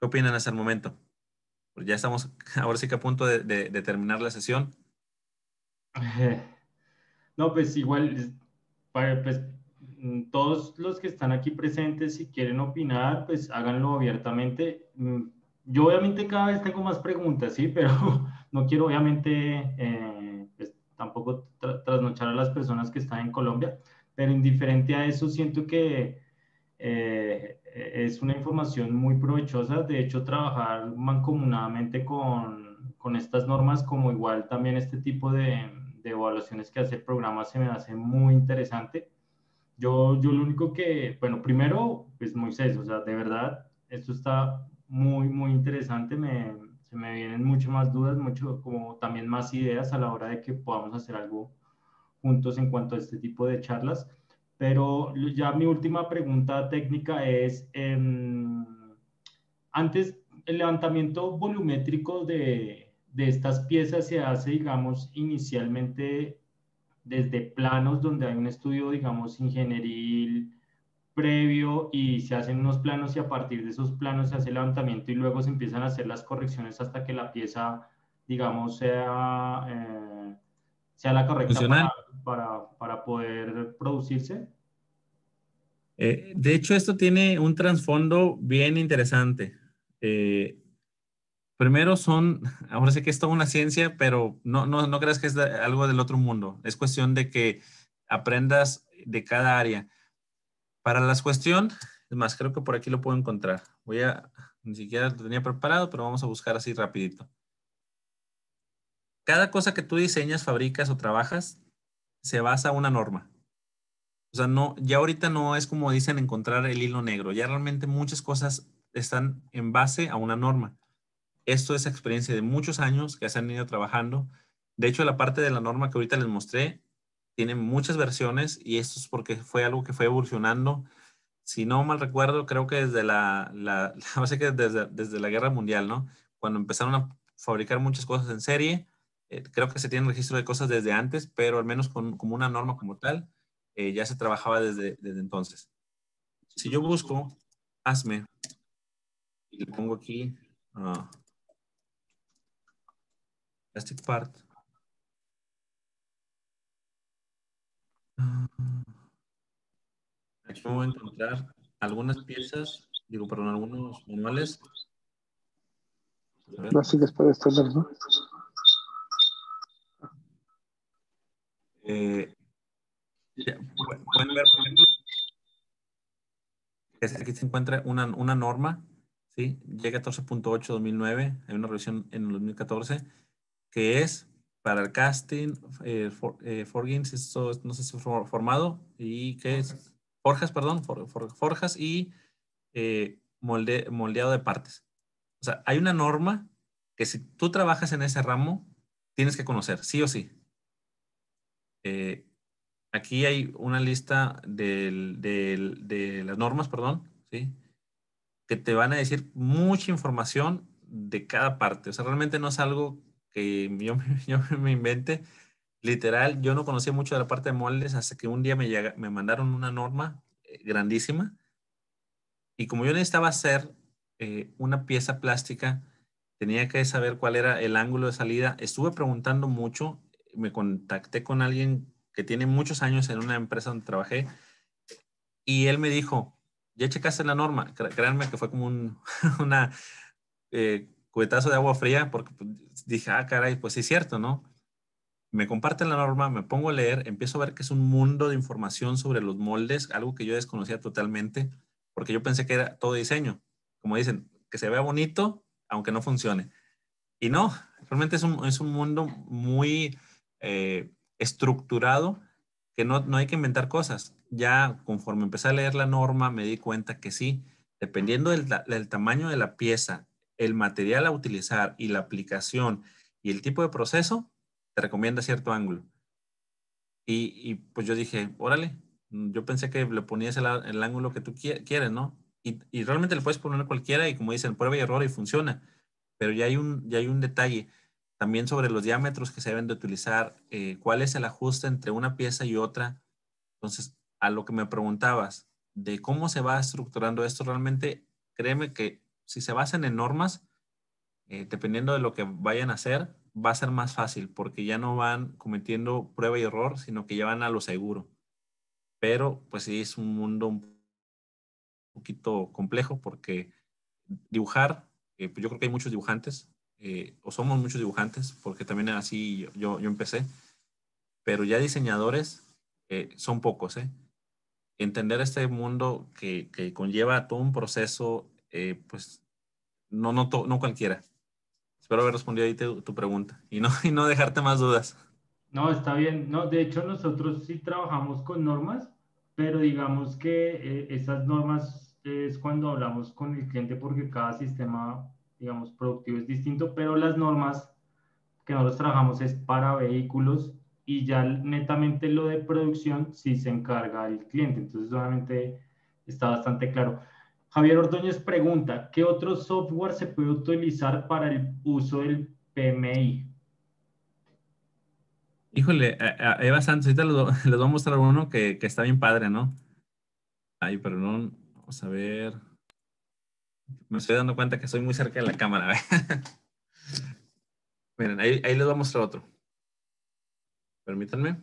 [SPEAKER 1] ¿Qué opinan hasta el momento? Pues ya estamos ahora sí que a punto de terminar la sesión.
[SPEAKER 2] No, pues igual, pues todos los que están aquí presentes, si quieren opinar, pues háganlo abiertamente. Yo obviamente cada vez tengo más preguntas, ¿sí? Pero no quiero obviamente pues, tampoco trasnochar a las personas que están en Colombia, pero indiferente a eso, siento que es una información muy provechosa. De hecho, trabajar mancomunadamente con estas normas, como igual también este tipo de evaluaciones que hace el programa, se me hace muy interesante. Yo lo único que, bueno, primero, pues Moisés, o sea, de verdad, esto está muy, muy interesante. Se me vienen mucho más dudas, mucho, como también más ideas a la hora de que podamos hacer algo juntos en cuanto a este tipo de charlas. Pero ya mi última pregunta técnica es, antes el levantamiento volumétrico de estas piezas se hace, digamos, inicialmente desde planos donde hay un estudio, digamos, ingenieril previo y se hacen unos planos y a partir de esos planos se hace el levantamiento y luego se empiezan a hacer las correcciones hasta que la pieza, digamos, sea la correcta
[SPEAKER 1] Funcional.
[SPEAKER 2] para poder producirse.
[SPEAKER 1] De hecho, esto tiene un trasfondo bien interesante. Primero ahora sí que es toda una ciencia, pero no creas que es algo del otro mundo. Es cuestión de que aprendas de cada área. Para la cuestión, es más, creo que por aquí lo puedo encontrar. Ni siquiera lo tenía preparado, pero vamos a buscar así rapidito. Cada cosa que tú diseñas, fabricas o trabajas, se basa en una norma. O sea, ya ahorita no es como dicen encontrar el hilo negro. Ya realmente muchas cosas están en base a una norma. Esto es experiencia de muchos años que se han ido trabajando. De hecho, la parte de la norma que ahorita les mostré tiene muchas versiones y esto es porque fue algo que fue evolucionando. Si no mal recuerdo, creo que desde desde la Guerra Mundial, ¿no? Cuando empezaron a fabricar muchas cosas en serie, creo que se tiene registro de cosas desde antes, pero al menos como una norma como tal, ya se trabajaba desde entonces. Si yo busco, hazme, y le pongo aquí plastic part. Aquí me voy a encontrar algunas piezas, perdón, algunos manuales.
[SPEAKER 4] Así después de estándar, ¿no?
[SPEAKER 1] Pueden ver, por ejemplo, que aquí se encuentra una norma, ¿sí? Y14.8/2009, hay una revisión en el 2014, que es para el casting, forgings, esto no sé si formado, y que es forjas, perdón, forjas y moldeado de partes. O sea, hay una norma que si tú trabajas en ese ramo, tienes que conocer, sí o sí. aquí hay una lista de las normas, perdón, ¿sí? Que te van a decir mucha información de cada parte. O sea, realmente no es algo que yo me invente. Literal, yo no conocía mucho de la parte de moldes hasta que un día me mandaron una norma grandísima. Y como yo necesitaba hacer una pieza plástica, tenía que saber cuál era el ángulo de salida. Estuve preguntando mucho. Me contacté con alguien que tiene muchos años en una empresa donde trabajé y él me dijo, ¿ya checaste la norma? Créanme que fue como una cubetazo de agua fría porque pues, dije, ah, caray, pues sí es cierto, ¿no? Me comparten la norma, me pongo a leer, empiezo a ver que es un mundo de información sobre los moldes, algo que yo desconocía totalmente, porque yo pensé que era todo diseño. Como dicen, que se vea bonito, aunque no funcione. Y no, realmente es un mundo muy estructurado que no hay que inventar cosas. Ya conforme empecé a leer la norma, me di cuenta que sí, dependiendo del tamaño de la pieza, el material a utilizar y la aplicación y el tipo de proceso, te recomienda cierto ángulo. Y pues yo dije, órale, yo pensé que le ponías el ángulo que tú quieres, ¿no? Y realmente le puedes poner cualquiera y como dicen, prueba y error y funciona. Pero ya hay un detalle también sobre los diámetros que se deben de utilizar, cuál es el ajuste entre una pieza y otra. Entonces, a lo que me preguntabas de cómo se va estructurando esto, realmente créeme que si se basan en normas, dependiendo de lo que vayan a hacer, va a ser más fácil porque ya no van cometiendo prueba y error, sino que ya van a lo seguro. Pero pues sí, es un mundo un poquito complejo porque dibujar, pues yo creo que hay muchos dibujantes, o somos muchos dibujantes, porque también así yo empecé, pero ya diseñadores son pocos, ¿eh? Entender este mundo que conlleva todo un proceso, pues no cualquiera. Espero haber respondido ahí tu pregunta y no dejarte más dudas.
[SPEAKER 2] No, está bien. No, de hecho, nosotros sí trabajamos con normas, pero digamos que esas normas es cuando hablamos con el cliente porque cada sistema, digamos, productivo es distinto, pero las normas que nosotros trabajamos es para vehículos y ya netamente lo de producción sí se encarga el cliente. Entonces, solamente está bastante claro. Javier Ordóñez pregunta, ¿qué otro software se puede utilizar para el uso del PMI?
[SPEAKER 1] Híjole, hay bastantes. Ahorita les voy a mostrar uno que está bien padre, ¿no? Ay, perdón. Vamos a ver. Me estoy dando cuenta que estoy muy cerca de la cámara. Miren, ahí les voy a mostrar otro. Permítanme.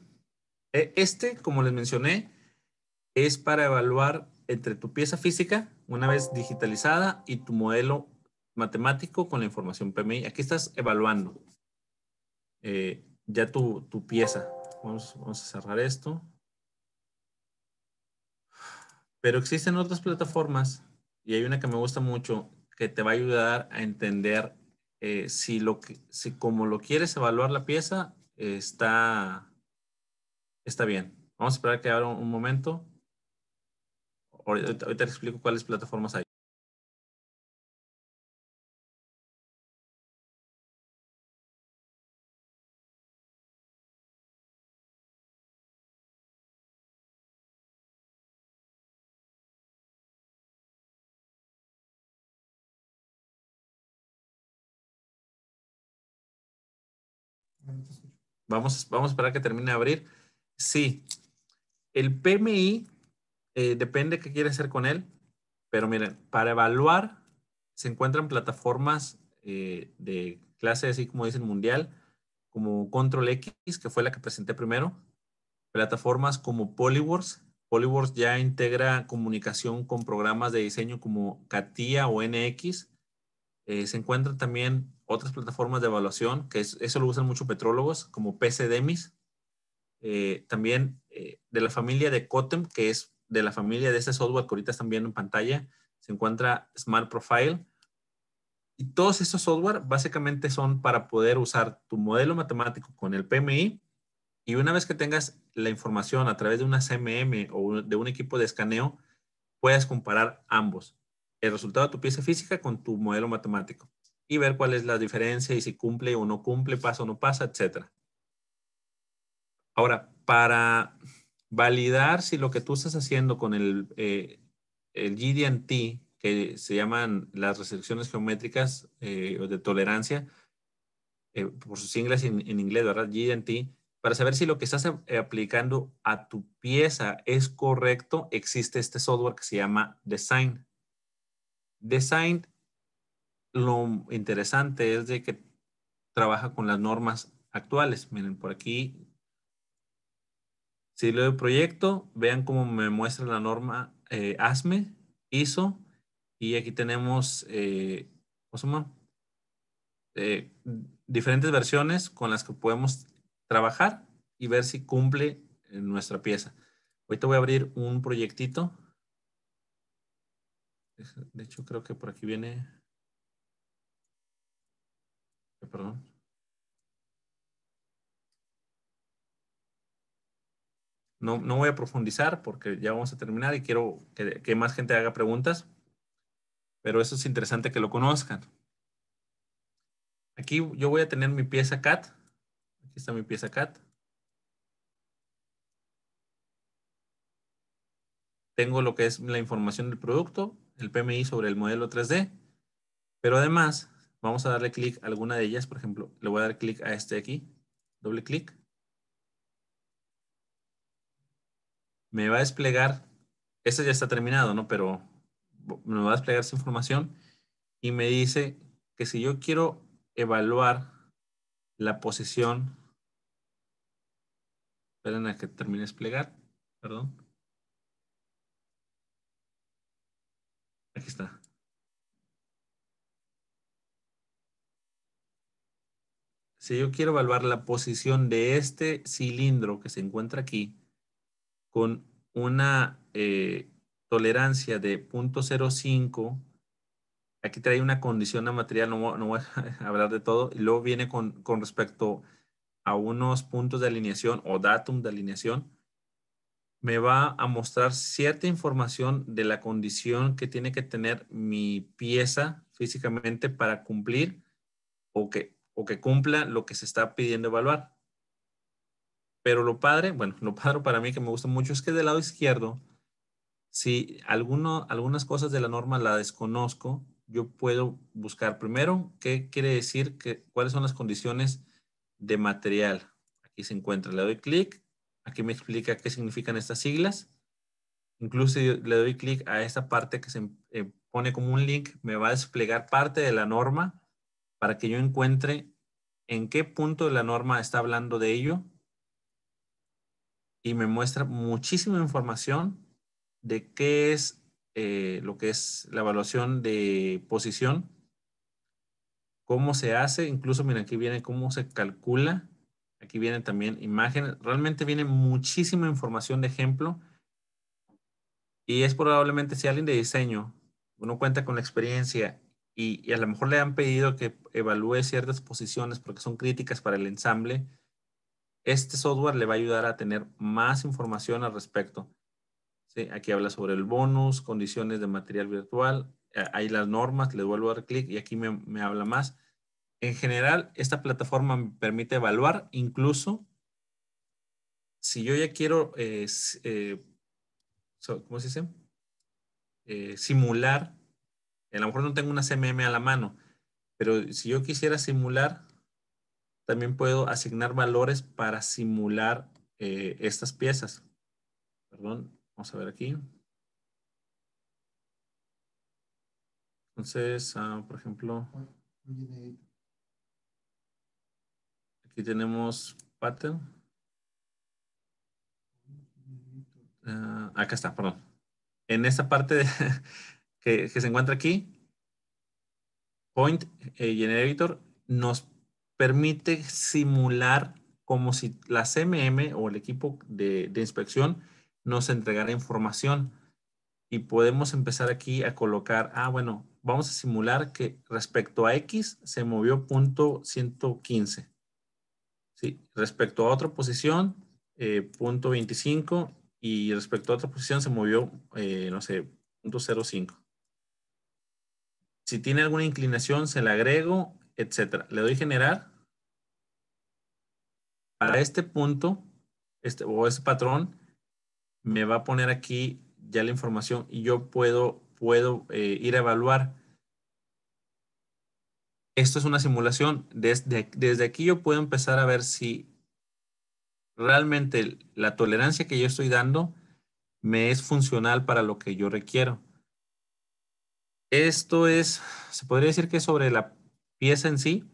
[SPEAKER 1] Este, como les mencioné, es para evaluar entre tu pieza física, una vez digitalizada, y tu modelo matemático con la información PMI. Aquí estás evaluando ya tu pieza. Vamos a cerrar esto. Pero existen otras plataformas y hay una que me gusta mucho que te va a ayudar a entender si como lo quieres evaluar la pieza, está bien. Vamos a esperar que abra un momento. Ahorita te explico cuáles plataformas hay. Vamos a esperar que termine de abrir. Sí, el PMI depende qué quieres hacer con él, pero miren, para evaluar se encuentran plataformas de clase así como dicen mundial, como Control X, que fue la que presenté primero, plataformas como Polyworks. Polyworks ya integra comunicación con programas de diseño como CATIA o NX. Se encuentran también otras plataformas de evaluación, eso lo usan mucho petrólogos, como PCDemis. También de la familia de Cotem, que es de la familia de este software que ahorita están viendo en pantalla, se encuentra Smart Profile. Y todos estos software básicamente son para poder usar tu modelo matemático con el PMI y una vez que tengas la información a través de una CMM o de un equipo de escaneo, puedes comparar ambos, el resultado de tu pieza física con tu modelo matemático y ver cuál es la diferencia y si cumple o no cumple, pasa o no pasa, etc. Ahora, validar si lo que tú estás haciendo con el GD&T, que se llaman las restricciones geométricas o de tolerancia, por sus siglas en inglés, ¿verdad? GD&T, para saber si lo que estás aplicando a tu pieza es correcto, existe este software que se llama Design. Design, lo interesante es de que trabaja con las normas actuales. Miren, por aquí, si le doy proyecto, vean cómo me muestra la norma ASME, ISO, y aquí tenemos, ¿cómo se llama? Diferentes versiones con las que podemos trabajar y ver si cumple nuestra pieza. Ahorita voy a abrir un proyectito. De hecho, creo que por aquí viene. Perdón. No voy a profundizar porque ya vamos a terminar y quiero que más gente haga preguntas. Pero eso es interesante que lo conozcan. Aquí yo voy a tener mi pieza CAD. Aquí está mi pieza CAD. Tengo lo que es la información del producto, el PMI sobre el modelo 3D. Pero además, vamos a darle clic a alguna de ellas. Por ejemplo, le voy a dar clic a este aquí. Doble clic. Me va a desplegar. Este ya está terminado, ¿no? Pero me va a desplegar esa información y me dice que si yo quiero evaluar la posición. Esperen a que termine de desplegar. Perdón. Aquí está. Si yo quiero evaluar la posición de este cilindro que se encuentra aquí con una tolerancia de 0.05, aquí trae una condición de material, no voy a hablar de todo, y luego viene con respecto a unos puntos de alineación o datum de alineación, me va a mostrar cierta información de la condición que tiene que tener mi pieza físicamente para cumplir o que cumpla lo que se está pidiendo evaluar. Pero lo padre para mí que me gusta mucho es que del lado izquierdo, si algunas cosas de la norma la desconozco, yo puedo buscar primero qué quiere decir, cuáles son las condiciones de material. Aquí se encuentra, le doy clic, aquí me explica qué significan estas siglas. Incluso si le doy clic a esta parte que se pone como un link, me va a desplegar parte de la norma para que yo encuentre en qué punto de la norma está hablando de ello y me muestra muchísima información de qué es lo que es la evaluación de posición, cómo se hace, incluso miren, aquí viene cómo se calcula, aquí vienen también imágenes, realmente viene muchísima información de ejemplo y es probablemente si alguien de diseño, uno cuenta con la experiencia y a lo mejor le han pedido que evalúe ciertas posiciones porque son críticas para el ensamble, este software le va a ayudar a tener más información al respecto. Sí, aquí habla sobre el bonus, condiciones de material virtual, hay las normas, le vuelvo a dar clic y aquí me habla más. En general, esta plataforma me permite evaluar, incluso si yo ya quiero, ¿cómo se dice? Simular, a lo mejor no tengo una CMM a la mano, pero si yo quisiera simular, también puedo asignar valores para simular estas piezas. Perdón, vamos a ver aquí. Entonces, por ejemplo, aquí tenemos pattern. Acá está, perdón. En esta parte que se encuentra aquí, Point Generator nos permite simular como si la CMM o el equipo de inspección nos entregara información y podemos empezar aquí a colocar, bueno, vamos a simular que respecto a X se movió punto 115. ¿Sí? Respecto a otra posición, punto 25 y respecto a otra posición se movió, no sé, punto 05. Si tiene alguna inclinación, se la agrego, etcétera. Le doy generar. Para este punto, o este patrón, me va a poner aquí ya la información y yo puedo ir a evaluar. Esto es una simulación. Desde aquí yo puedo empezar a ver si realmente la tolerancia que yo estoy dando me es funcional para lo que yo requiero. Esto es, se podría decir que es sobre la pieza en sí,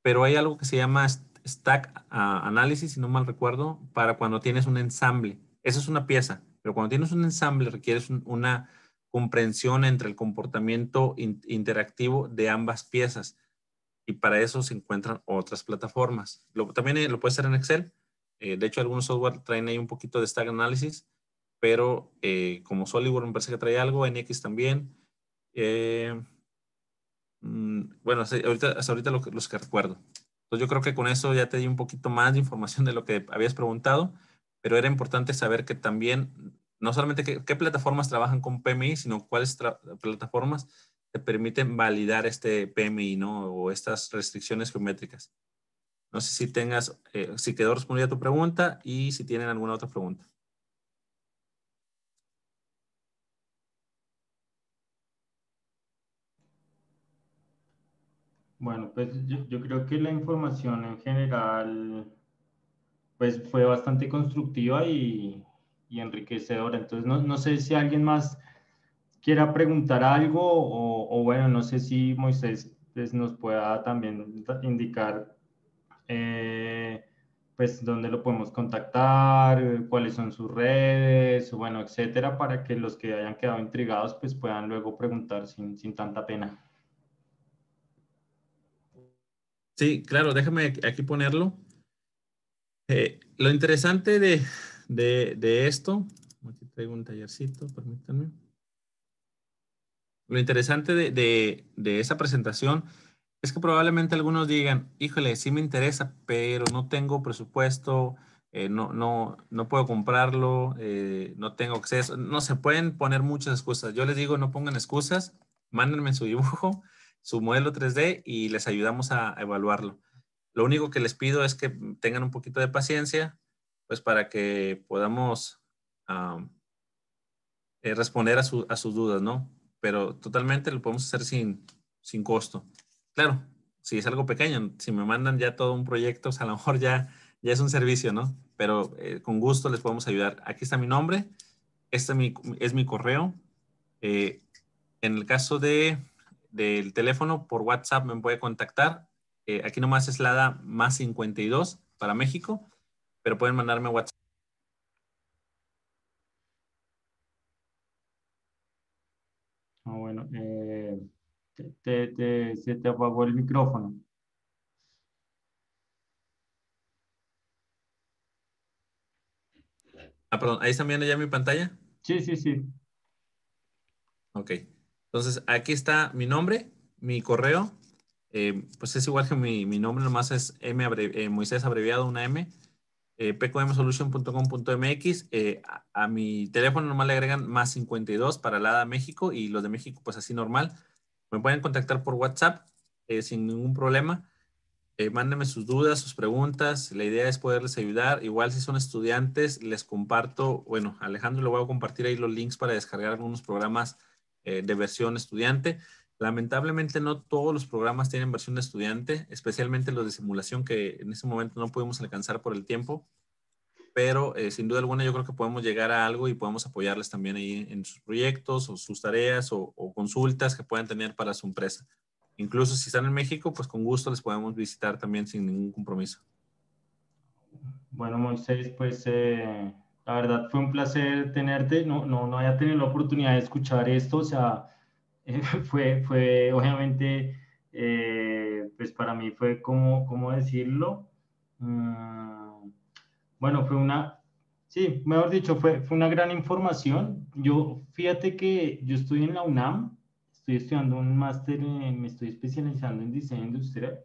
[SPEAKER 1] pero hay algo que se llama stack análisis, si no mal recuerdo, para cuando tienes un ensamble. Eso es una pieza, pero cuando tienes un ensamble requieres una comprensión entre el comportamiento interactivo de ambas piezas. Y para eso se encuentran otras plataformas. También lo puedes hacer en Excel. De hecho, algunos software traen ahí un poquito de stack análisis, pero como SolidWorks me parece que trae algo, NX también. Eh, bueno, hasta ahorita los que recuerdo. Entonces yo creo que con eso ya te di un poquito más de información de lo que habías preguntado, pero era importante saber que también, no solamente qué plataformas trabajan con PMI, sino cuáles plataformas te permiten validar este PMI, ¿no? O estas restricciones geométricas. No sé si tengas, si quedó respondida tu pregunta y si tienen alguna otra pregunta.
[SPEAKER 2] Bueno, pues yo creo que la información en general pues fue bastante constructiva y enriquecedora. Entonces, no sé si alguien más quiera preguntar algo o bueno, no sé si Moisés pues, nos pueda también indicar pues dónde lo podemos contactar, cuáles son sus redes, o bueno, etcétera, para que los que hayan quedado intrigados pues puedan luego preguntar sin tanta pena.
[SPEAKER 1] Sí, claro, déjame aquí ponerlo. Lo interesante de esto, aquí traigo un tallercito, permítanme. Lo interesante de esa presentación es que probablemente algunos digan, híjole, sí me interesa, pero no tengo presupuesto, no puedo comprarlo, no tengo acceso. No se pueden poner muchas excusas. Yo les digo, no pongan excusas, mándenme su dibujo, su modelo 3D y les ayudamos a evaluarlo. Lo único que les pido es que tengan un poquito de paciencia, pues para que podamos responder a sus dudas, ¿no? Pero totalmente lo podemos hacer sin costo. Claro, si es algo pequeño, si me mandan ya todo un proyecto, o sea, a lo mejor ya es un servicio, ¿no? Pero con gusto les podemos ayudar. Aquí está mi nombre, este es mi correo. Eh, en el caso del teléfono, por WhatsApp me puede contactar. Aquí nomás es la ADA más 52 para México, pero pueden mandarme WhatsApp.
[SPEAKER 2] Bueno, se te apagó el micrófono.
[SPEAKER 1] Ah, perdón, ahí están viendo ya mi pantalla.
[SPEAKER 2] Sí, sí, sí.
[SPEAKER 1] Ok. Entonces, aquí está mi nombre, mi correo. Pues es igual que mi nombre, nomás es Moisés abreviado, una M. pqmsolution.com.mx. A mi teléfono nomás le agregan más 52 para la ADA México y los de México, pues así normal. Me pueden contactar por WhatsApp sin ningún problema. Mándenme sus dudas, sus preguntas. La idea es poderles ayudar. Igual si son estudiantes, les comparto, bueno, Alejandro le voy a compartir ahí los links para descargar algunos programas de versión estudiante. Lamentablemente no todos los programas tienen versión de estudiante, especialmente los de simulación que en ese momento no pudimos alcanzar por el tiempo, pero sin duda alguna yo creo que podemos llegar a algo y podemos apoyarles también ahí en sus proyectos o sus tareas o consultas que puedan tener para su empresa. Incluso si están en México, pues con gusto les podemos visitar también sin ningún compromiso.
[SPEAKER 2] Bueno, Moisés, pues la verdad fue un placer tenerte. No había tenido la oportunidad de escuchar esto, o sea, fue obviamente, pues para mí fue como, ¿cómo decirlo? Bueno, sí, mejor dicho, fue una gran información. Fíjate que yo estoy en la UNAM, estoy estudiando un máster, me estoy especializando en diseño industrial.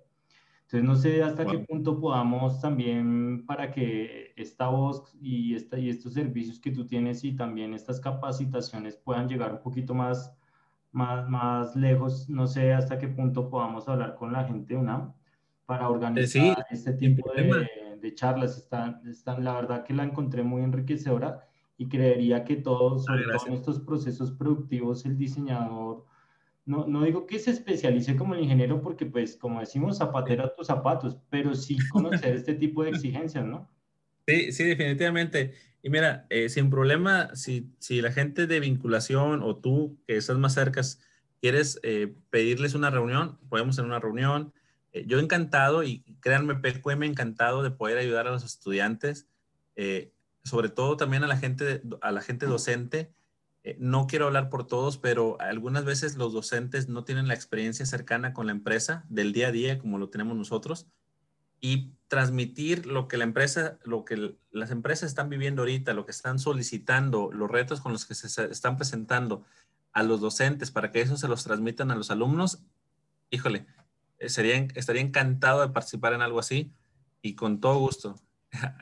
[SPEAKER 2] Entonces, no sé hasta qué
[SPEAKER 1] Wow.
[SPEAKER 2] punto podamos también para que esta voz y estos servicios que tú tienes y también estas capacitaciones puedan llegar un poquito más lejos. No sé hasta qué punto podamos hablar con la gente de UNAM para
[SPEAKER 1] Sí,
[SPEAKER 2] organizar este
[SPEAKER 1] sin
[SPEAKER 2] tipo
[SPEAKER 1] problema.
[SPEAKER 2] de charlas. La verdad que la encontré muy enriquecedora y creería que todos, sobre todo en
[SPEAKER 1] Gracias.
[SPEAKER 2] estos procesos productivos, el diseñador, no digo que se especialice como el ingeniero, porque pues como decimos, zapatero a tus zapatos, pero sí conocer este tipo de exigencias, ¿no?
[SPEAKER 1] Sí, sí, definitivamente. Y mira, sin problema, si la gente de vinculación o tú que estás más cerca quieres pedirles una reunión, podemos hacer una reunión. Yo encantado y créanme, PQM encantado de poder ayudar a los estudiantes, eh, sobre todo también a la gente docente. No quiero hablar por todos, pero algunas veces los docentes no tienen la experiencia cercana con la empresa del día a día como lo tenemos nosotros y transmitir lo que la empresa, lo que las empresas están viviendo ahorita, lo que están solicitando, los retos con los que se están presentando a los docentes para que eso se los transmitan a los alumnos, híjole, estaría encantado de participar en algo así y con todo gusto.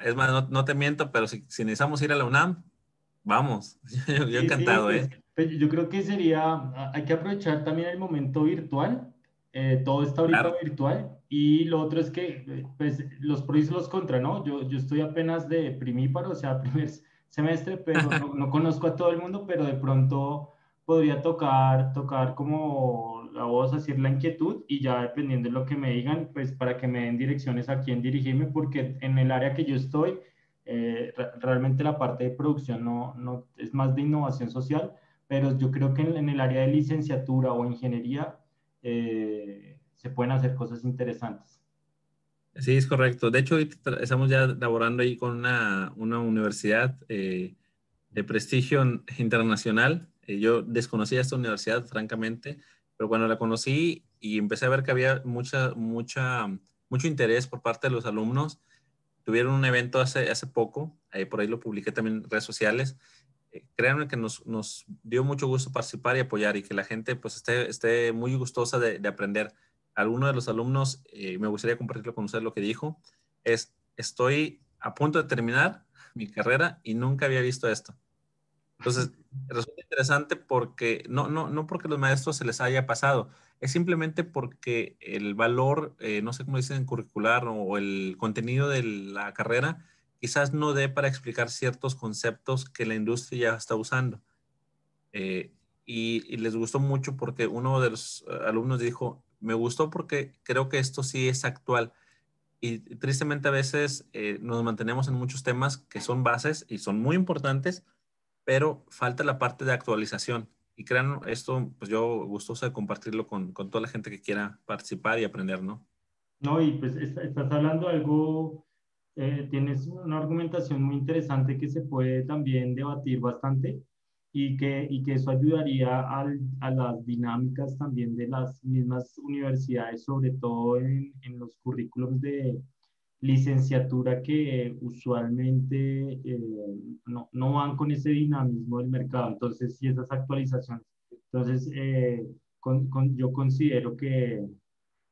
[SPEAKER 1] Es más, no te miento, pero si necesitamos ir a la UNAM, vamos. Yo
[SPEAKER 2] Sí, sí,
[SPEAKER 1] encantado, ¿eh?
[SPEAKER 2] pues yo creo que sería, hay que aprovechar también el momento virtual, todo está ahorita
[SPEAKER 1] Claro.
[SPEAKER 2] virtual, y lo otro es que, pues, los pros y los contras, ¿no? Yo estoy apenas de primíparo, o sea, primer semestre, pero no conozco a todo el mundo, pero de pronto podría tocar como la voz, decir la inquietud, y ya dependiendo de lo que me digan, pues, para que me den direcciones a quién dirigirme, porque en el área que yo estoy, realmente la parte de producción no es más de innovación social, pero yo creo que en el área de licenciatura o ingeniería se pueden hacer cosas interesantes.
[SPEAKER 1] Sí, es correcto. De hecho, ahorita estamos ya laborando ahí con una universidad de prestigio internacional. Yo desconocía esta universidad, francamente, pero cuando la conocí y empecé a ver que había mucho interés por parte de los alumnos, tuvieron un evento hace poco, por ahí lo publiqué también en redes sociales. Créanme que nos dio mucho gusto participar y apoyar y que la gente pues esté muy gustosa de aprender. Alguno de los alumnos, me gustaría compartirlo con usted lo que dijo, estoy a punto de terminar mi carrera y nunca había visto esto. Entonces, resulta interesante porque no porque los maestros se les haya pasado, es simplemente porque el valor, no sé cómo dicen, curricular o el contenido de la carrera quizás no dé para explicar ciertos conceptos que la industria ya está usando. Eh, y les gustó mucho porque uno de los alumnos dijo, me gustó porque creo que esto sí es actual. Y tristemente a veces nos mantenemos en muchos temas que son bases y son muy importantes, pero falta la parte de actualización. Y crean esto, pues yo gustoso de compartirlo con toda la gente que quiera participar y aprender, ¿no?
[SPEAKER 2] No, y pues estás hablando de algo, tienes una argumentación muy interesante que se puede también debatir bastante y que eso ayudaría a las dinámicas también de las mismas universidades, sobre todo en los currículums de licenciatura que usualmente no van con ese dinamismo del mercado. Entonces, sí, esas actualizaciones. Entonces, yo considero que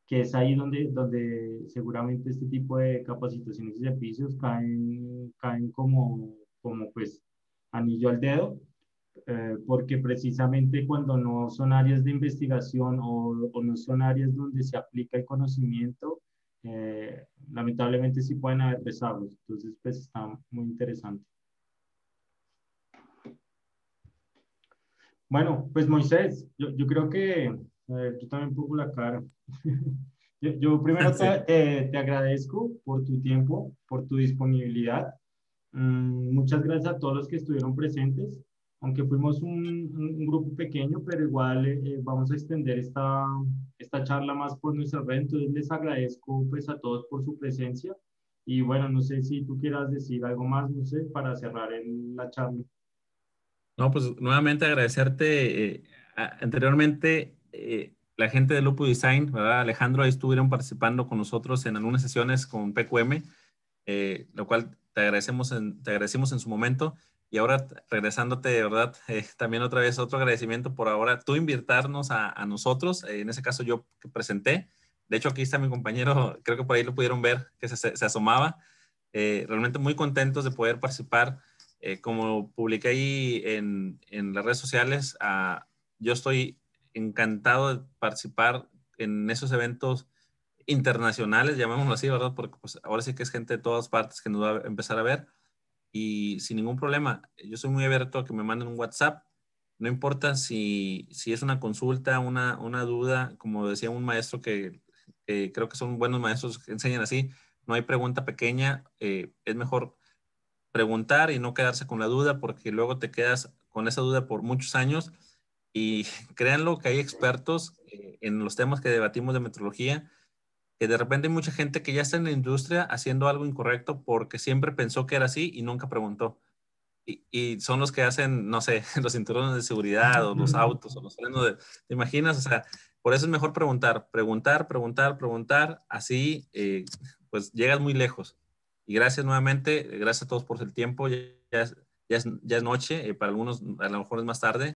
[SPEAKER 2] es ahí donde seguramente este tipo de capacitaciones y servicios caen como pues anillo al dedo, porque precisamente cuando no son áreas de investigación o no son áreas donde se aplica el conocimiento, lamentablemente sí pueden haber rezagos. Entonces, pues está muy interesante. Bueno, pues Moisés, yo creo que, a ver, yo también pongo la cara. Yo primero
[SPEAKER 1] Sí.
[SPEAKER 2] te agradezco por tu tiempo, por tu disponibilidad. Muchas gracias a todos los que estuvieron presentes, aunque fuimos un grupo pequeño, pero igual vamos a extender esta charla más por nuestra red. Entonces les agradezco pues a todos por su presencia. Y bueno, no sé si tú quieras decir algo más, no sé, para cerrar la charla.
[SPEAKER 1] No, pues nuevamente agradecerte. Anteriormente, la gente de Lupo Design, ¿verdad? Alejandro, ahí estuvieron participando con nosotros en algunas sesiones con PQM, lo cual te agradecimos en su momento. Y ahora regresándote, de verdad, también otra vez otro agradecimiento por ahora tú invitarnos a nosotros, en ese caso yo que presenté. De hecho, aquí está mi compañero, creo que por ahí lo pudieron ver, que se asomaba. Realmente muy contentos de poder participar. Como publiqué ahí en las redes sociales, yo estoy encantado de participar en esos eventos internacionales, llamémoslo así, ¿verdad? Porque pues, ahora sí que es gente de todas partes que nos va a empezar a ver. y sin ningún problema. Yo soy muy abierto a que me manden un WhatsApp. No importa si es una consulta, una duda, como decía un maestro que creo que son buenos maestros que enseñan así, no hay pregunta pequeña, es mejor preguntar y no quedarse con la duda porque luego te quedas con esa duda por muchos años y créanlo que hay expertos en los temas que debatimos de metrología, que de repente hay mucha gente que ya está en la industria haciendo algo incorrecto porque siempre pensó que era así y nunca preguntó. Y son los que hacen, no sé, los cinturones de seguridad o los autos o los frenos de... ¿Te imaginas? O sea, por eso es mejor preguntar, preguntar, preguntar, preguntar. Así, pues llegas muy lejos. Y gracias nuevamente, gracias a todos por el tiempo. Ya es noche, para algunos a lo mejor es más tarde.